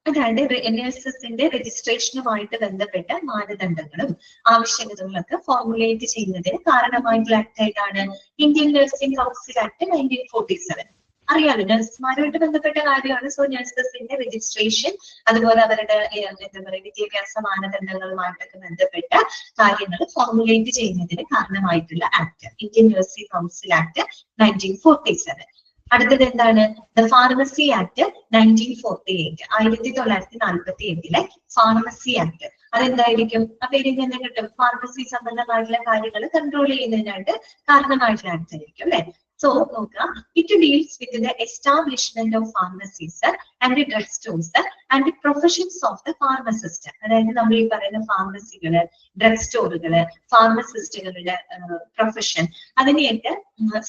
അതായത് നഴ്സസിന്റെ രജിസ്ട്രേഷനുമായിട്ട് ബന്ധപ്പെട്ട മാനദണ്ഡങ്ങളും ആവശ്യകതകളൊക്കെ ഫോർമുലേറ്റ് ചെയ്യുന്നതിന് കാരണമായിട്ടുള്ള ആക്ട് ആയിട്ടാണ് ഇന്ത്യൻ നഴ്സിംഗ് കൗൺസിൽ ആക്ട് 1947. അറിയാലോ, നഴ്സുമാരുമായിട്ട് ബന്ധപ്പെട്ട കാര്യമാണ്. സോ നഴ്സസിന്റെ രജിസ്ട്രേഷൻ അതുപോലെ അവരുടെ എന്താ പറയുക വിദ്യാഭ്യാസ മാനദണ്ഡങ്ങളുമായിട്ടൊക്കെ ബന്ധപ്പെട്ട കാര്യങ്ങൾ ഫോർമുലേറ്റ് ചെയ്യുന്നതിന് കാരണമായിട്ടുള്ള act Indian nursing council act 1947. അടുത്തത് എന്താണ്? The pharmacy act 1948. 1948 pharmacy act. അതെന്തായിരിക്കും? ആ പേര് തന്നെ കിട്ടും. ഫാർമസി സംബന്ധമായിട്ടുള്ള കാര്യങ്ങൾ കൺട്രോൾ ചെയ്യുന്നതിനായിട്ട് കാരണമായിട്ടുള്ള ആക്ട് ആയിരിക്കും അല്ലെ. So, it deals with the establishment of pharmacies and the drugstores and the professions of the pharmacist. അതായത് നമ്മൾ ഈ പറയുന്ന ഫാർമസികള്, ഡ്രഗ് സ്റ്റോറുകള്, ഫാർമസിസ്റ്റുകളുടെ പ്രൊഫഷൻ, അതിനെയൊക്കെ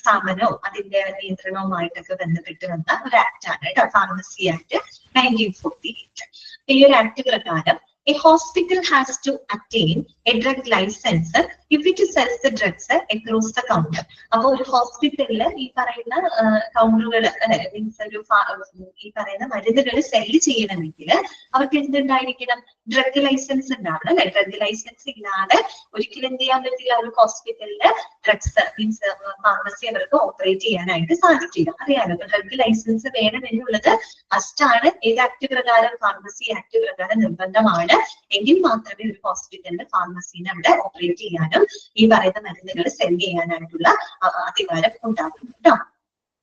സ്ഥാപനവും അതിന്റെ നിയന്ത്രണവുമായിട്ടൊക്കെ ബന്ധപ്പെട്ട് വന്ന ഒരു ആക്ട് ആണ് കേട്ടോ, ഫാർമസി ആക്ട് 1948. ഈ ഒരു ആക്ട് പ്രകാരം a hospital has to attain a drug license if it sells the drugs across the counter. അപ്പോൾ ഒരു ഹോസ്പിറ്റലില് ഈ പറയുന്ന കൗണ്ടറുകൾ മീൻസ് ഒരു ഈ പറയുന്ന മരുന്നുകൾ സെല് ചെയ്യണമെങ്കിൽ അവർക്ക് എന്തുണ്ടായിരിക്കണം? ഡ്രഗ് ലൈസൻസ് ഉണ്ടാവണം അല്ലെ. ഡ്രഗ് ലൈസൻസ് ഇല്ലാതെ ഒരിക്കലും എന്ത് ചെയ്യാൻ പറ്റില്ല ഒരു ഹോസ്പിറ്റലില് ഡ്രഗ്സ് മീൻസ് ഫാർമസി അവർക്ക് ഓപ്പറേറ്റ് ചെയ്യാനായിട്ട് സാധിക്കില്ല. അറിയാലോ, ഡ്രഗ് ലൈസൻസ് വേണം എന്നുള്ളത് ഫസ്റ്റ് ആണ്. ഏത് ആക്ട് പ്രകാരം? ഫാർമസി ആക്ട് പ്രകാരം നിർബന്ധമാണ്. എങ്കിൽ മാത്രമേ ഒരു ഹോസ്പിറ്റലിന്റെ ഫാർമസീനെ അവിടെ ഓപ്പറേറ്റ് ചെയ്യാനും ഈ പറയുന്ന മരുന്നുകൾ സെല് ചെയ്യാനായിട്ടുള്ള അധികാരം ഉണ്ടാകും കേട്ടോ,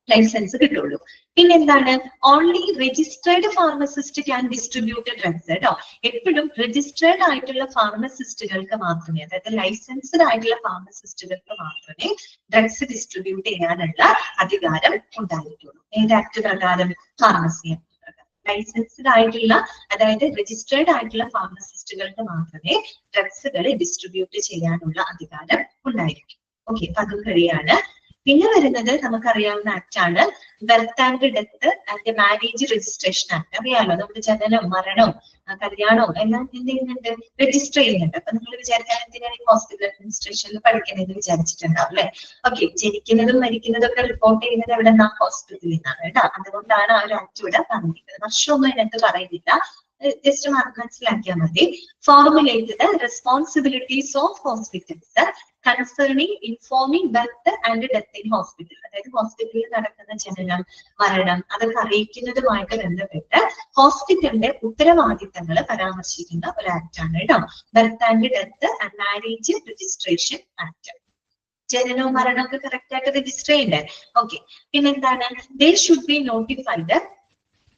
ലൈസൻസ് കിട്ടുള്ളൂ. പിന്നെന്താണ്? Only registered pharmacist can distribute drugs കേട്ടോ. എപ്പോഴും രജിസ്ട്രേഡ് ആയിട്ടുള്ള ഫാർമസിസ്റ്റുകൾക്ക് മാത്രമേ, അതായത് ലൈസൻസ്ഡ് ആയിട്ടുള്ള ഫാർമസിസ്റ്റുകൾക്ക് മാത്രമേ ഡ്രഗ്സ് ഡിസ്ട്രിബ്യൂട്ട് ചെയ്യാനുള്ള അധികാരം ഉണ്ടായിട്ടുള്ളൂ. ഏത് ആക്ട് പ്രകാരം? ഫാർമസി ആക്ട് പ്രകാരം. ലൈസൻസ്ഡ് ആയിട്ടുള്ള, അതായത് രജിസ്റ്റേർഡ് ആയിട്ടുള്ള ഫാർമസിസ്റ്റുകൾക്ക് മാത്രമേ ഡ്രഗ്സുകൾ ഡിസ്ട്രിബ്യൂട്ട് ചെയ്യാനുള്ള അധികാരം ഉണ്ടായിരിക്കും. ഓക്കെ, അപ്പൊ അതും കഴിയാണ്. പിന്നെ വരുന്നത് നമുക്കറിയാവുന്ന ആക്ട് ആണ് birth and death and marriage registration act. അറിയാലോ, നമ്മുടെ ജനനം, മരണവും കല്യാണവും എല്ലാം എന്ത് ചെയ്യുന്നുണ്ട്, രജിസ്റ്റർ ചെയ്യുന്നുണ്ട്. അപ്പൊ നിങ്ങൾ വിചാരിക്കാൻ എന്തിനാണ് ഈ ഹോസ്പിറ്റൽ അഡ്മിനിസ്ട്രേഷനിൽ പഠിക്കുന്നത് വിചാരിച്ചിട്ടുണ്ടാവും അല്ലെ? ഓക്കെ, ജനിക്കുന്നതും മരിക്കുന്നതും ഒക്കെ റിപ്പോർട്ട് ചെയ്യുന്നത് എവിടെ നിന്നാ? ഹോസ്പിറ്റലിൽ നിന്നാണ് കേട്ടോ. അതുകൊണ്ടാണ് ആ ഒരു ആക്ട് ഇവിടെ പറഞ്ഞിരിക്കുന്നത്. വർഷമൊന്നും അതിനകത്ത് പറയുന്നില്ല, ജസ്റ്റ് മനസ്സിലാക്കിയാൽ മതി. Formulate the responsibilities of hospitals concerning informing birth and death in hospital. അതായത് ഹോസ്പിറ്റലിൽ നടക്കുന്ന ജനനം, മരണം അതൊക്കെ അറിയിക്കുന്നതുമായിട്ട് ബന്ധപ്പെട്ട് ഹോസ്പിറ്റലിന്റെ ഉത്തരവാദിത്തങ്ങൾ പരാമർശിക്കുന്ന ഒരു ആക്ട് ആണ് കേട്ടോ, birth and death and marriage registration act. ജനനവും മരണവും ഒക്കെ കറക്റ്റ് ആയിട്ട് രജിസ്റ്റർ ചെയ്യണ്ടേ? ഓക്കെ, പിന്നെന്താണ്? They should be notified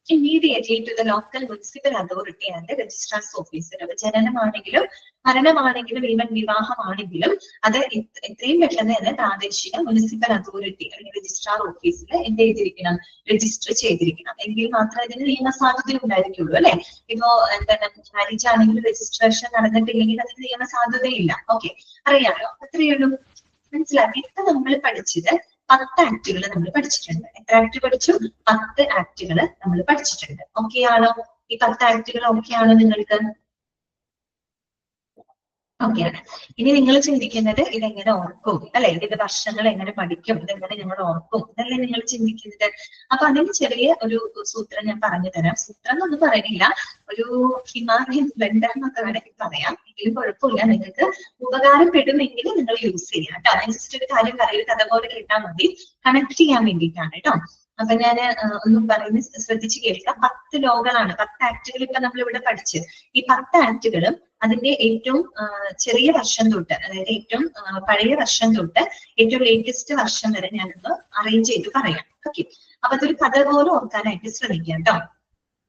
immediately to the local municipal authority and the registrar's officer. അപ്പൊ ജനനമാണെങ്കിലും മരണമാണെങ്കിലും ഈവൻ വിവാഹമാണെങ്കിലും അത് എത്രയും പെട്ടെന്ന് തന്നെ പ്രാദേശിക മുനിസിപ്പൽ അതോറിറ്റി അല്ലെങ്കിൽ രജിസ്ട്രാർ ഓഫീസിൽ എന്ത് ചെയ്തിരിക്കണം? രജിസ്റ്റർ ചെയ്തിരിക്കണം. എങ്കിൽ മാത്രമേ ഇതിന് നിയമസാധുത ഉണ്ടായിരിക്കുള്ളൂ അല്ലെ? ഇപ്പോ എന്താണ്, മാരേജ് ആണെങ്കിലും രജിസ്ട്രേഷൻ നടന്നിട്ടില്ലെങ്കിൽ അതിന് നിയമസാധുതയില്ല. ഓക്കെ, അറിയാമല്ലോ. അത്രയേ ഉള്ളൂ, മനസ്സിലാക്കി. ഇപ്പൊ നമ്മൾ പഠിച്ചത് 10 ആക്ടുകൾ നമ്മൾ പഠിച്ചിട്ടുണ്ട്. എത്ര ആക്ട് പഠിച്ചു? 10 ആക്ടുകൾ നമ്മൾ പഠിച്ചിട്ടുണ്ട്. ഓക്കെ ആണോ? ഈ 10 ആക്ടുകൾ ഓക്കെ ആണോ നിങ്ങൾക്ക്? ഓക്കെയാണ്. ഇനി നിങ്ങൾ ചിന്തിക്കുന്നത് ഇതെങ്ങനെ ഓർക്കും അല്ലെ? ഇതിന്റെ വർഷങ്ങൾ എങ്ങനെ പഠിക്കും, ഇതെങ്ങനെ ഞങ്ങൾ ഓർക്കും, ഇതല്ലേ നിങ്ങൾ ചിന്തിക്കുന്നത്. അപ്പൊ അതിന് ചെറിയ ഒരു സൂത്രം ഞാൻ പറഞ്ഞു തരാം. സൂത്രം എന്നൊന്നും പറയുന്നില്ല, ഒരു ഹിമാലയൻ ബ്ലെൻഡർ എന്നൊക്കെ വേണമെങ്കിൽ പറയാം. എങ്കിലും കുഴപ്പമില്ല, നിങ്ങൾക്ക് ഉപകാരപ്പെടുമെങ്കിൽ നിങ്ങൾ യൂസ് ചെയ്യാം കേട്ടോ. അതിന് ജസ്റ്റ് ഒരു കാര്യം പറയരുത്, അതുപോലെ കേട്ടാൽ മതി, കണക്ട് ചെയ്യാൻ വേണ്ടിയിട്ടാണ് കേട്ടോ. അപ്പൊ ഞാൻ ഒന്നും പറയുന്നത് ശ്രദ്ധിച്ച് കേൾക്കുക. 10 ലോകളാണ്, 10 ആക്ടുകൾ ഇപ്പൊ നമ്മൾ ഇവിടെ പഠിച്ച്. ഈ 10 ആക്ടുകളും അതിന്റെ ഏറ്റവും ചെറിയ വർഷം തൊട്ട്, അതായത് ഏറ്റവും പഴയ വർഷം തൊട്ട് ഏറ്റവും ലേറ്റസ്റ്റ് വർഷം വരെ ഞാനൊന്ന് അറേഞ്ച് ചെയ്ത് പറയാം. ഓക്കെ, അപ്പൊ അതൊരു കഥ പോലെ ഓർക്കാനായിട്ട് ശ്രമിക്കാം കേട്ടോ.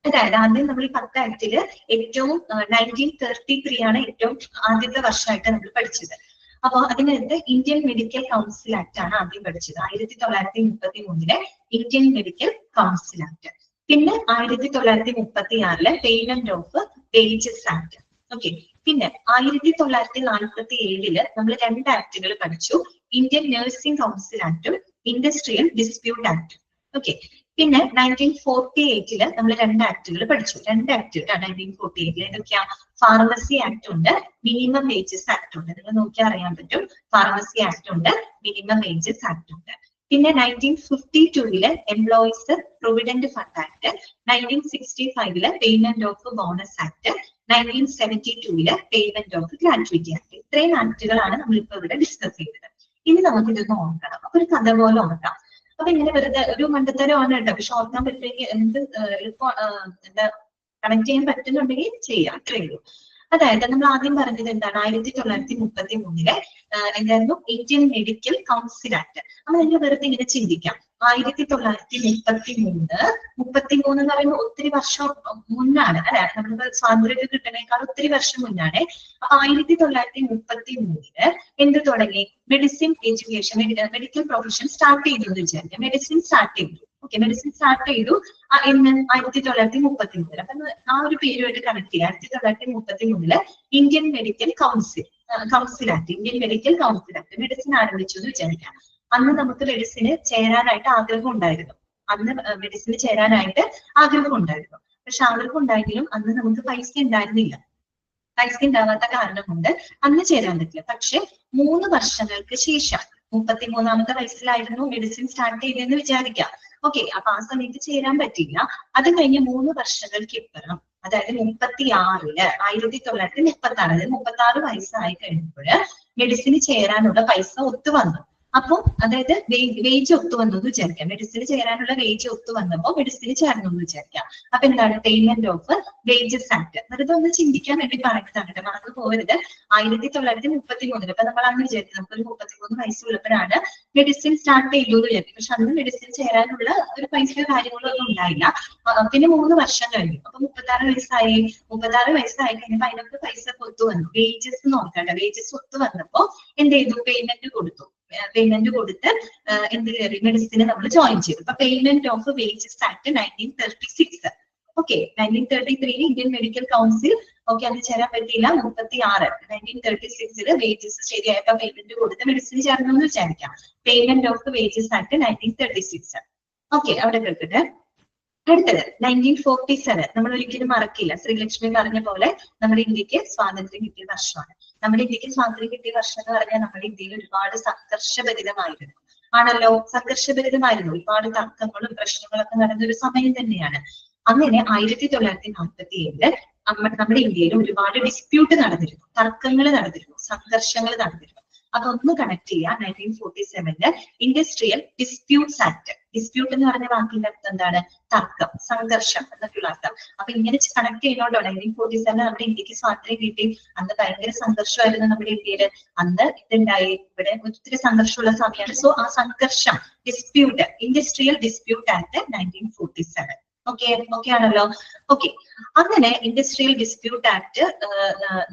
അതായത് ആദ്യം നമ്മൾ ഈ 10 ആക്ടില് ഏറ്റവും 1933 ആണ് ഏറ്റവും ആദ്യത്തെ വർഷമായിട്ട് നമ്മൾ പഠിച്ചത്. അപ്പൊ അതിനകത്ത് ഇന്ത്യൻ മെഡിക്കൽ കൗൺസിൽ ആക്ട് ആണ് ആദ്യം പഠിച്ചത്. 1933 ഇന്ത്യൻ മെഡിക്കൽ കൗൺസിൽ ആക്ട്. പിന്നെ 1936 payment of wages act. Okay, പിന്നെ 1947 നമ്മൾ 2 ആക്ടുകൾ പഠിച്ചു, ഇന്ത്യൻ നഴ്സിംഗ് കൗൺസിൽ ആക്ടും ഇൻഡസ്ട്രിയൽ ഡിസ്പ്യൂട്ട് ആക്ടും. ഓക്കെ, പിന്നെ 1948 നമ്മൾ 2 ആക്ടുകൾ പഠിച്ചു. 2 ആക്ടുകൾ 1948 എന്തൊക്കെയാ? ഫാർമസി ആക്ട് ഉണ്ട്, മിനിമം വേജസ് ആക്ട് ഉണ്ട്. നിങ്ങൾ നോക്കിയാൽ അറിയാൻ പറ്റും, ഫാർമസി ആക്ട് ഉണ്ട്, മിനിമം വേജസ് ആക്ട് ഉണ്ട്. പിന്നെ 1952 employees provident fund act, 1965 payment of bonus act, 1972 payment of gratuity act. ഇത്രയും ആക്ടുകളാണ് നമ്മളിപ്പോ ഇവിടെ ഡിസ്കസ് ചെയ്തത്. ഇനി നമുക്ക് ഇതൊന്ന് ഓർക്കണം. അപ്പൊ ഒരു കഥ പോലെ ഓർക്കാം. അപ്പൊ ഇങ്ങനെ വെറുതെ ഒരു മണ്ടത്തരമാണ് കേട്ടോ, പക്ഷെ ഓർക്കാൻ പറ്റുമെങ്കിൽ എന്ത് എന്താ കണക്ട് ചെയ്യാൻ പറ്റുന്നുണ്ടെങ്കിൽ ചെയ്യാം, അത്രേ ഉള്ളൂ. അതായത് നമ്മൾ ആദ്യം പറഞ്ഞത് എന്താണ്? 1933 എന്തായിരുന്നു? Indian medical council act. അപ്പൊ നിങ്ങൾ വെറുതെ ഇങ്ങനെ ചിന്തിക്കാം, 1933 എന്ന് പറയുമ്പോൾ ഒത്തിരി വർഷം മുന്നാണ് അല്ലെ? നമ്മുടെ സ്വാതന്ത്ര്യം കിട്ടുന്നതിനേക്കാൾ ഒത്തിരി വർഷം മുന്നാണ്. അപ്പൊ 1933 എന്ത് തുടങ്ങി? Medicine education, medical profession start ചെയ്തു എന്ന് വിചാരിക്കാം. മെഡിസിൻ സ്റ്റാർട്ട് ചെയ്തു. ഓക്കെ, മെഡിസിൻ സ്റ്റാർട്ട് ചെയ്തു എന്ന് 1933. അപ്പൊ ആ ഒരു പേരുമായിട്ട് കണക്ട് ചെയ്യുക. 1933 Indian medical council act, Indian medical council act medicine ആരംഭിച്ചു എന്ന് വിചാരിക്കാം. അന്ന് നമുക്ക് മെഡിസിന് ചേരാനായിട്ട് ആഗ്രഹം ഉണ്ടായിരുന്നു. പക്ഷെ ആഗ്രഹം ഉണ്ടായെങ്കിലും അന്ന് നമുക്ക് പൈസ ഉണ്ടായിരുന്നില്ല. പൈസ ഉണ്ടാവാത്ത കാരണം കൊണ്ട് അന്ന് ചേരാൻ പറ്റില്ല. പക്ഷെ 3 വർഷങ്ങൾക്ക് ശേഷം 33ാമത്തെ വയസ്സിലായിരുന്നു മെഡിസിൻ സ്റ്റാർട്ട് ചെയ്തതെന്ന് വിചാരിക്കാം. ഓക്കെ, അപ്പൊ ആ സമയത്ത് ചേരാൻ പറ്റില്ല. അത് കഴിഞ്ഞ് 3 വർഷങ്ങൾക്ക് ഇപ്പുറം, അതായത് 1936 അതായത് 36 വയസ്സായി കഴിഞ്ഞപ്പോൾ മെഡിസിന് ചേരാനുള്ള പൈസ ഒത്തു വന്നു. അപ്പൊ അതായത് വേജ് ഒത്തു വന്നു എന്ന് വിചാരിക്കാം. മെഡിസിന് ചേരാനുള്ള വേജ് ഒത്തു വന്നപ്പോ മെഡിസിന് ചേർന്നു എന്ന് വിചാരിക്കാം. അപ്പൊ എന്താണ്? Payment of wages act. വെറുതെ ഒന്ന് ചിന്തിക്കാൻ വേണ്ടി പറയുന്നതാണ് കേട്ടോ, മറന്നു പോകരുത്. 1933 അപ്പൊ നമ്മൾ അന്ന് വിചാരിക്കും നമുക്കൊരു 33 വയസ്സുള്ളപ്പോഴാണ് മെഡിസിൻ സ്റ്റാർട്ട് ചെയ്തു എന്ന് വിചാരിക്കും. പക്ഷെ അന്ന് മെഡിസിൻ ചേരാനുള്ള ഒരു പൈസ കാര്യങ്ങളോ ഒന്നും ഉണ്ടായില്ല. പിന്നെ 3 വർഷം കഴിഞ്ഞു. അപ്പൊ 36 വയസ്സായി കഴിഞ്ഞപ്പോ അതിനൊക്കെ പൈസ ഒത്തു വന്നു. വേജസ് നോക്കട്ടെ, വേജസ് ഒത്തു വന്നപ്പോ എന്ത് ചെയ്തു? പേയ്മെന്റ് കൊടുത്ത് എന്ത് കയറി? മെഡിസിന് നമ്മൾ ജോയിൻ ചെയ്തു. അപ്പൊ payment of wages act 1936 okay 1933 Indian medical council okay അത് ചേരാൻ പറ്റിയില്ല 36 1936 വേജസ് ശരിയായപ്പോ പേയ്മെന്റ് കൊടുത്ത് മെഡിസിൻ ചേർന്നു എന്ന് വിചാരിക്കാം payment of wages act 1936 okay അവിടെ കേൾക്കട്ടെ അടുത്തത് 1947 നമ്മൾ ഒരിക്കലും മറക്കില്ല ശ്രീലക്ഷ്മി പറഞ്ഞ പോലെ നമ്മുടെ ഇന്ത്യക്ക് സ്വാതന്ത്ര്യം കിട്ടിയ വർഷമാണ് നമ്മുടെ ഇന്ത്യക്ക് സ്വാതന്ത്ര്യം കിട്ടിയ വർഷം എന്ന് പറഞ്ഞാൽ നമ്മുടെ ഇന്ത്യയിൽ ഒരുപാട് സംഘർഷഭരിതമായിരുന്നു ആണല്ലോ സംഘർഷഭരിതമായിരുന്നു ഒരുപാട് തർക്കങ്ങളും പ്രശ്നങ്ങളൊക്കെ നടന്നൊരു സമയം തന്നെയാണ് അങ്ങനെ 1947 നമ്മുടെ ഇന്ത്യയിൽ ഒരുപാട് ഡിസ്പ്യൂട്ട് നടന്നിരുന്നു തർക്കങ്ങൾ നടന്നിരുന്നു സംഘർഷങ്ങൾ നടന്നിരുന്നു അതൊന്ന് കണക്ട് ചെയ്യാം 1947 ഇൻഡസ്ട്രിയൽ ഡിസ്പ്യൂട്ട്സ് ആക്ട് ഡിസ്പ്യൂട്ട് എന്ന് പറഞ്ഞ വാക്കിന്റെ അർത്ഥം എന്താണ് തർക്കം സംഘർഷം എന്നൊക്കെയുള്ള അർത്ഥം അപ്പൊ ഇങ്ങനെ കണക്ട് ചെയ്യുന്നോണ്ടോ 1947 നമ്മുടെ ഇന്ത്യക്ക് സ്വാതന്ത്ര്യം കിട്ടി അന്ന് ഭയങ്കര സംഘർഷമായിരുന്നു നമ്മുടെ ഇന്ത്യയില് അന്ന് ഇതുണ്ടായി ഇവിടെ ഒത്തിരി സംഘർഷമുള്ള സമയമാണ് സോ ആ സംഘർഷം dispute industrial dispute act 1947 okay ആണല്ലോ ഓക്കെ അങ്ങനെ ഇൻഡസ്ട്രിയൽ ഡിസ്പ്യൂട്ട് ആക്ട്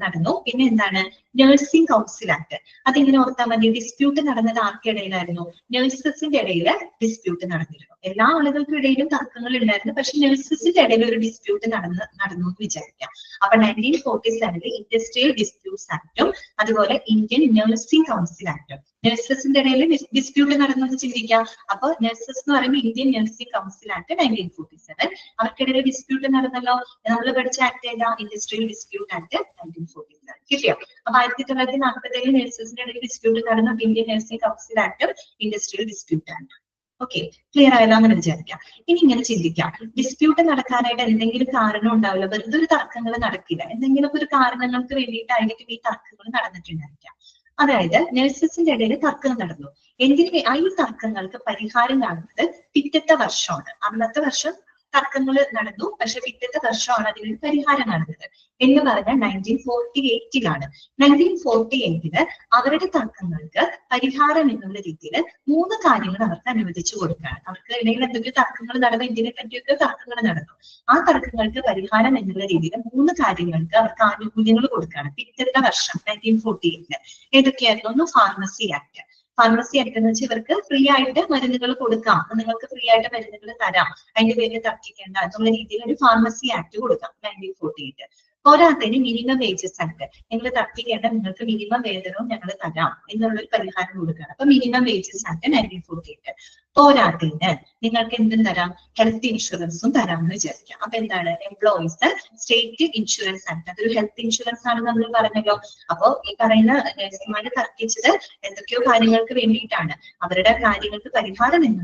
നടന്നു പിന്നെ എന്താണ് നഴ്സിംഗ് കൗൺസിൽ ആക്ട് അതിങ്ങനെ ഓർത്താൽ മതി ഡിസ്പ്യൂട്ട് നടന്നത് ആർക്കിടയിലായിരുന്നു നഴ്സസിന്റെ ഇടയിൽ ഡിസ്പ്യൂട്ട് നടന്നിരുന്നു എല്ലാ ആളുകൾക്കും ഇടയിലും തർക്കങ്ങൾ ഉണ്ടായിരുന്നു പക്ഷെ നഴ്സസിന്റെ ഇടയിൽ ഒരു ഡിസ്പ്യൂട്ട് നടന്നു എന്ന് വിചാരിക്കാം അപ്പൊ 1947 ഇൻഡസ്ട്രിയൽ ഡിസ്പ്യൂട്ട്സ് ആക്ടും അതുപോലെ ഇന്ത്യൻ നഴ്സിംഗ് കൗൺസിൽ ആക്ടും നഴ്സസിന്റെ ഇടയിൽ ഡിസ്പ്യൂട്ട് നടന്നത് ചിന്തിക്കാം അപ്പൊ നഴ്സസ് എന്ന് പറയുമ്പോൾ ഇന്ത്യൻ നഴ്സിംഗ് കൗൺസിൽ ആക്ട് 1947 അവർക്കിടയിൽ ഡിസ്പ്യൂട്ട് നടന്നല്ലോ നമ്മൾ പഠിച്ച ആക്ട് ഏതാ ഇൻഡസ്ട്രിയൽ ഡിസ്പ്യൂട്ട് ആക്ട് 1947 കിട്ടിയോ അപ്പൊ 1947 നഴ്സസിന്റെ ഇടയിൽ ഡിസ്പ്യൂട്ട് നടന്ന ഇന്ത്യൻ നഴ്സിംഗ് കൗൺസിൽ ആക്ടും industrial dispute act okay clear ആയല്ലോ എന്ന് വിചാരിക്കാം ഇനി ഇങ്ങനെ ചിന്തിക്കാം ഡിസ്പ്യൂട്ട് നടക്കാനായിട്ട് എന്തെങ്കിലും കാരണം ഉണ്ടാവില്ല വെറുതെ ഒരു തർക്കങ്ങൾ നടക്കില്ല എന്തെങ്കിലും ഒരു കാരണങ്ങൾക്ക് വേണ്ടിയിട്ടായിരിക്കും ഈ തർക്കങ്ങൾ നടന്നിട്ടുണ്ടായിരിക്കാം അതായത് നഴ്സസിന്റെ ഇടയിൽ തർക്കം നടന്നു എന്തിന് ഈ തർക്കങ്ങൾക്ക് പരിഹാരം കാണുന്നത് പിറ്റത്തെ വർഷമാണ് അന്നത്തെ വർഷം തർക്കങ്ങൾ നടന്നു പക്ഷെ പിറ്റത്തെ വർഷമാണ് അതിനൊരു പരിഹാരം കാണുന്നത് എന്ന് പറഞ്ഞാൽ 1948 1948 അവരുടെ തർക്കങ്ങൾക്ക് പരിഹാരം എന്നുള്ള രീതിയിൽ 3 കാര്യങ്ങൾ അവർക്ക് അനുവദിച്ചു കൊടുക്കുകയാണ് അവർക്ക് ഇടയിൽ എന്തൊക്കെ തർക്കങ്ങൾ നടന്നു ഇതിനെ പറ്റിയൊക്കെ തർക്കങ്ങൾ നടന്നു ആ തർക്കങ്ങൾക്ക് പരിഹാരം എന്നുള്ള രീതിയിൽ 3 കാര്യങ്ങൾക്ക് അവർക്ക് ആനുകൂല്യങ്ങൾ കൊടുക്കുകയാണ് പിറ്റത്തെ വർഷം 1948 ഏതൊക്കെയായിരുന്നു ഒന്ന് ഫാർമസി ആക്ട് ഫാർമസി ആക്ട് എന്ന് വെച്ചാൽ ഇവർക്ക് ഫ്രീ ആയിട്ട് മരുന്നുകൾ കൊടുക്കാം നിങ്ങൾക്ക് ഫ്രീ ആയിട്ട് മരുന്നുകൾ തരാം അതിന്റെ പേര് തർക്കിക്കേണ്ട എന്നുള്ള രീതിയിൽ ഒരു ഫാർമസി ആക്ട് കൊടുക്കാം 1948 പോരാത്തതിന് മിനിമം വേജസ് ആക്ട് നിങ്ങൾ തർക്കിക്കേണ്ട നിങ്ങൾക്ക് മിനിമം വേതനവും ഞങ്ങൾ തരാം എന്നുള്ളൊരു പരിഹാരം കൊടുക്കുകയാണ് അപ്പൊ മിനിമം വേജസ് ആക്ട് 1948 പോരാത്തതിന് നിങ്ങൾക്ക് എന്തും തരാം ഹെൽത്ത് ഇൻഷുറൻസും തരാമെന്ന് വിചാരിക്കാം അപ്പൊ എന്താണ് എംപ്ലോയീസ് സ്റ്റേറ്റ് ഇൻഷുറൻസ് ആക്ട് അതൊരു ഹെൽത്ത് ഇൻഷുറൻസ് ആണെന്ന് നമ്മൾ പറഞ്ഞല്ലോ അപ്പൊ ഈ പറയുന്ന നഴ്സുമാര് തർക്കിച്ചത് എന്തൊക്കെയോ കാര്യങ്ങൾക്ക് വേണ്ടിയിട്ടാണ് അവരുടെ കാര്യങ്ങൾക്ക് പരിഹാരം എന്ന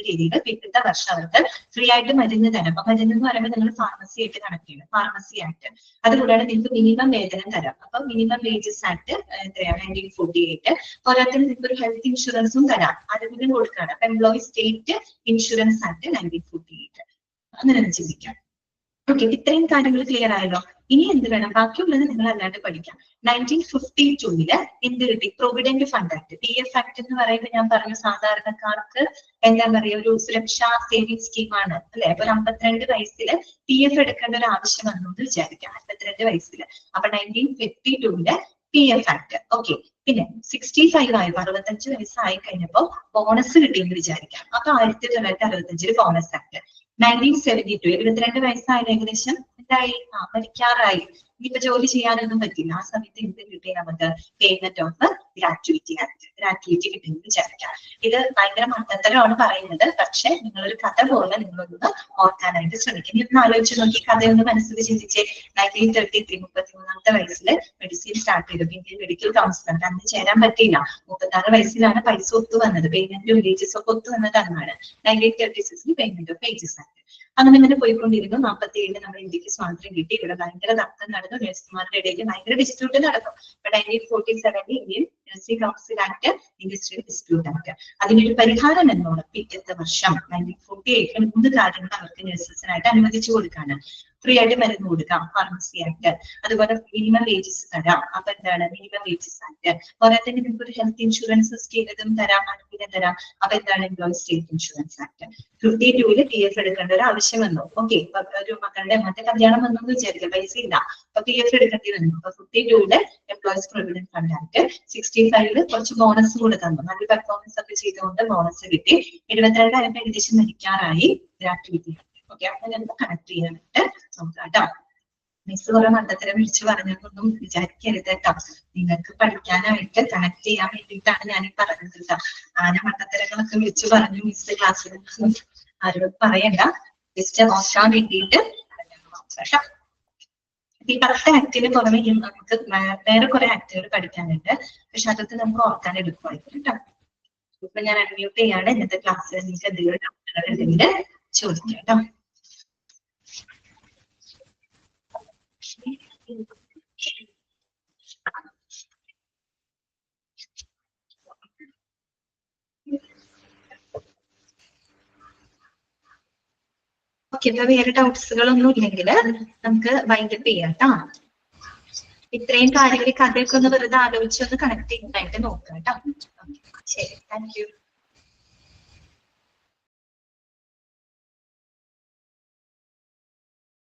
രീതിയിൽ പിറ്റത്തെ വർഷം അവർക്ക് ഫ്രീ ആയിട്ട് മരുന്ന് തരാം അപ്പൊ മരുന്ന് എന്ന് പറയുമ്പോൾ നിങ്ങൾ ഫാർമസി ആയിട്ട് കണക്ട് ചെയ്യണം ഫാർമസി ആക്ട് അതുകൂടാതെ നിങ്ങൾക്ക് മിനിമം വേതനം തരാം അപ്പൊ മിനിമം വേജസ് ആക്ട് 1948 പോരാത്തതിന് നിങ്ങൾക്ക് ഒരു ഹെൽത്ത് ഇൻഷുറൻസും തരാം ആനുകൂല്യം കൊടുക്കുകയാണ് അപ്പൊ എംപ്ലോയി സ്റ്റേറ്റ് ഇൻഷുറൻസ് ആക്ട് 1948 അങ്ങനെ ചിന്തിക്കാം ഓക്കെ ഇത്രയും കാര്യങ്ങൾ ക്ലിയർ ആയല്ലോ ഇനി എന്ത് വേണം ബാക്കിയുള്ളത് നിങ്ങൾ അല്ലാണ്ട് പഠിക്കാം 1952 എന്ത് കിട്ടി provident fund act PF act എന്ന് പറയുമ്പോൾ ഞാൻ പറഞ്ഞു സാധാരണക്കാർക്ക് എന്താ പറയുക ഒരു സുരക്ഷാ സേവിംഗ് സ്കീമാണ് അല്ലെ അപ്പൊ ഒരു 52 വയസ്സിൽ PF എടുക്കേണ്ട ഒരു ആവശ്യം വന്നു എന്ന് വിചാരിക്കാം 52 വയസ്സിൽ അപ്പൊ 1952 PF ആക്ട് ഓക്കെ പിന്നെ 65 ആയി 65 വയസ്സായി കഴിഞ്ഞപ്പോ ബോണസ് കിട്ടിയെന്ന് വിചാരിക്കാം അപ്പൊ 1965 ബോണസ് ആക്ട് 1972 22 വയസ്സായാലും ഏകദേശം എന്തായി മരിക്കാറായി ഇനിയിപ്പോ ജോലി ചെയ്യാനൊന്നും പറ്റില്ല ആ സമയത്ത് എന്ത് കിട്ടി നമുക്ക് payment of gratuity act gratuity കിട്ടിയെന്ന് വിചാരിക്കാം ഇത് ഭയങ്കര മണ്ടത്തരമാണ് പറയുന്നത് പക്ഷെ നിങ്ങളൊരു കഥ പോലെ നിങ്ങളൊന്ന് ഓർക്കാനായിട്ട് ശ്രമിക്കും ഇനി ഒന്ന് ആലോചിച്ച് നോക്കി കഥയൊന്ന് മനസ്സിൽ ചിന്തിച്ച് 1933 33 വയസ്സിൽ മെഡിസിൻ സ്റ്റാർട്ട് ചെയ്തു ഇന്ത്യൻ മെഡിക്കൽ കൗൺസിൽ അന്ന് ചേരാൻ പറ്റിയില്ല 36 വയസ്സിലാണ് പൈസ ഒത്തു വന്നത് പേയ്മെന്റും വേജസ് ഒക്കെ ഒത്തു വന്നത് അന്നാണ് 1936 പേയ്മെന്റ് ഓഫ് വേജസ് ആക്ട് അങ്ങനെ പോയിക്കൊണ്ടിരുന്നു 47 നമ്മുടെ ഇന്ത്യക്ക് സ്വാതന്ത്ര്യം കിട്ടി ഇവിടെ ഭയങ്കര തർക്കം നടന്നു നഴ്സുമാരുടെ ഇടയിൽ ഭയങ്കര ഡിസ്പ്യൂട്ട് നടന്നു 1947 Indian nursing council act industrial dispute act അതിനൊരു പരിഹാരം എന്നോണം പിറ്റത്തെ വർഷം 1948 3 കാര്യങ്ങൾ അവർക്ക് നഴ്സസിനായിട്ട് അനുവദിച്ചു കൊടുക്കാണ് ഫ്രീ ആയിട്ട് മരുന്ന് കൊടുക്കാം ഫാർമസി ആക്ട് അതുപോലെ മിനിമം വേജസ് തരാം അപ്പൊ എന്താണ് മിനിമം വേജസ് ആക്ട് പോരാത്തതിന് നിങ്ങൾക്ക് ഒരു ഹെൽത്ത് ഇൻഷുറൻസ് സ്കീം തരാം ആനുകൂല്യം തരാം അപ്പൊ എന്താണ് employee state insurance act 52 PF എടുക്കേണ്ട ഒരു ആവശ്യം വന്നു ഓക്കെ ഒരു മക്കളുടെ മറ്റേ കല്യാണം വന്നു എന്ന് വിചാരിക്കാം പൈസ ഇല്ല അപ്പൊ PF എടുക്കേണ്ടി വന്നു അപ്പൊ 52 എംപ്ലോയീസ് പ്രൊവിഡന്റ് ഫണ്ട് ആക്ട് 65 കുറച്ച് ബോണസ് കൂടെ തന്നു നല്ല പെർഫോമൻസ് ഒക്കെ ചെയ്തുകൊണ്ട് ബോണസ് കിട്ടി 72 ആയപ്പോൾ ഏകദേശം മരിക്കാറായി ഗ്രാറ്റുവിറ്റി ഓക്കെ അങ്ങനെ കണക്ട് ചെയ്യാനായിട്ട് നോക്കാം കേട്ടോ. മിസ് കുറെ മണ്ടത്തരം വിളിച്ചു പറഞ്ഞതൊന്നും വിചാരിക്കരുത് കേട്ടോ. നിങ്ങൾക്ക് പഠിക്കാനായിട്ട് കണക്ട് ചെയ്യാൻ വേണ്ടിയിട്ടാണ് ഞാൻ ഈ പറഞ്ഞത് കേട്ടോ. ആന മണ്ടത്തരങ്ങളൊക്കെ വിളിച്ചു പറഞ്ഞു മിസ് ക്ലാസ്സിൽ ആരോട് പറയണ്ട, ജസ്റ്റ് നോക്കാൻ വേണ്ടിയിട്ട് കേട്ടോ. ഈ 10 ആക്ടിന് പുറമെ നമുക്ക് വേറെ കുറെ ആക്ടുകൾ പഠിക്കാനുണ്ട്, പക്ഷെ അതൊക്കെ നമുക്ക് ഓർക്കാൻ എളുപ്പമായിരിക്കും കേട്ടോ. ഇപ്പൊ ഞാൻ അൺമ്യൂട്ട് ചെയ്യാണ്. ഇന്നത്തെ ക്ലാസ്സിൽ നിങ്ങൾക്ക് എന്തെങ്കിലും ഡൗട്ടുകൾ ഉണ്ടെങ്കിൽ ചോദിക്കാം കേട്ടോ. ഓക്കെ, ഇപ്പൊ വേറെ ഡൗട്ട്സുകളൊന്നും ഇല്ലെങ്കിൽ നമുക്ക് വൈൻഡപ്പ് ചെയ്യാം കേട്ടോ. ഇത്രയും കാര്യങ്ങൾ കഥയൊക്കെ ഒന്ന് വെറുതെ ആലോചിച്ചൊന്ന് കണക്ട് ചെയ്യാനായിട്ട് നോക്കാം കേട്ടോ. ശരി, താങ്ക് യു.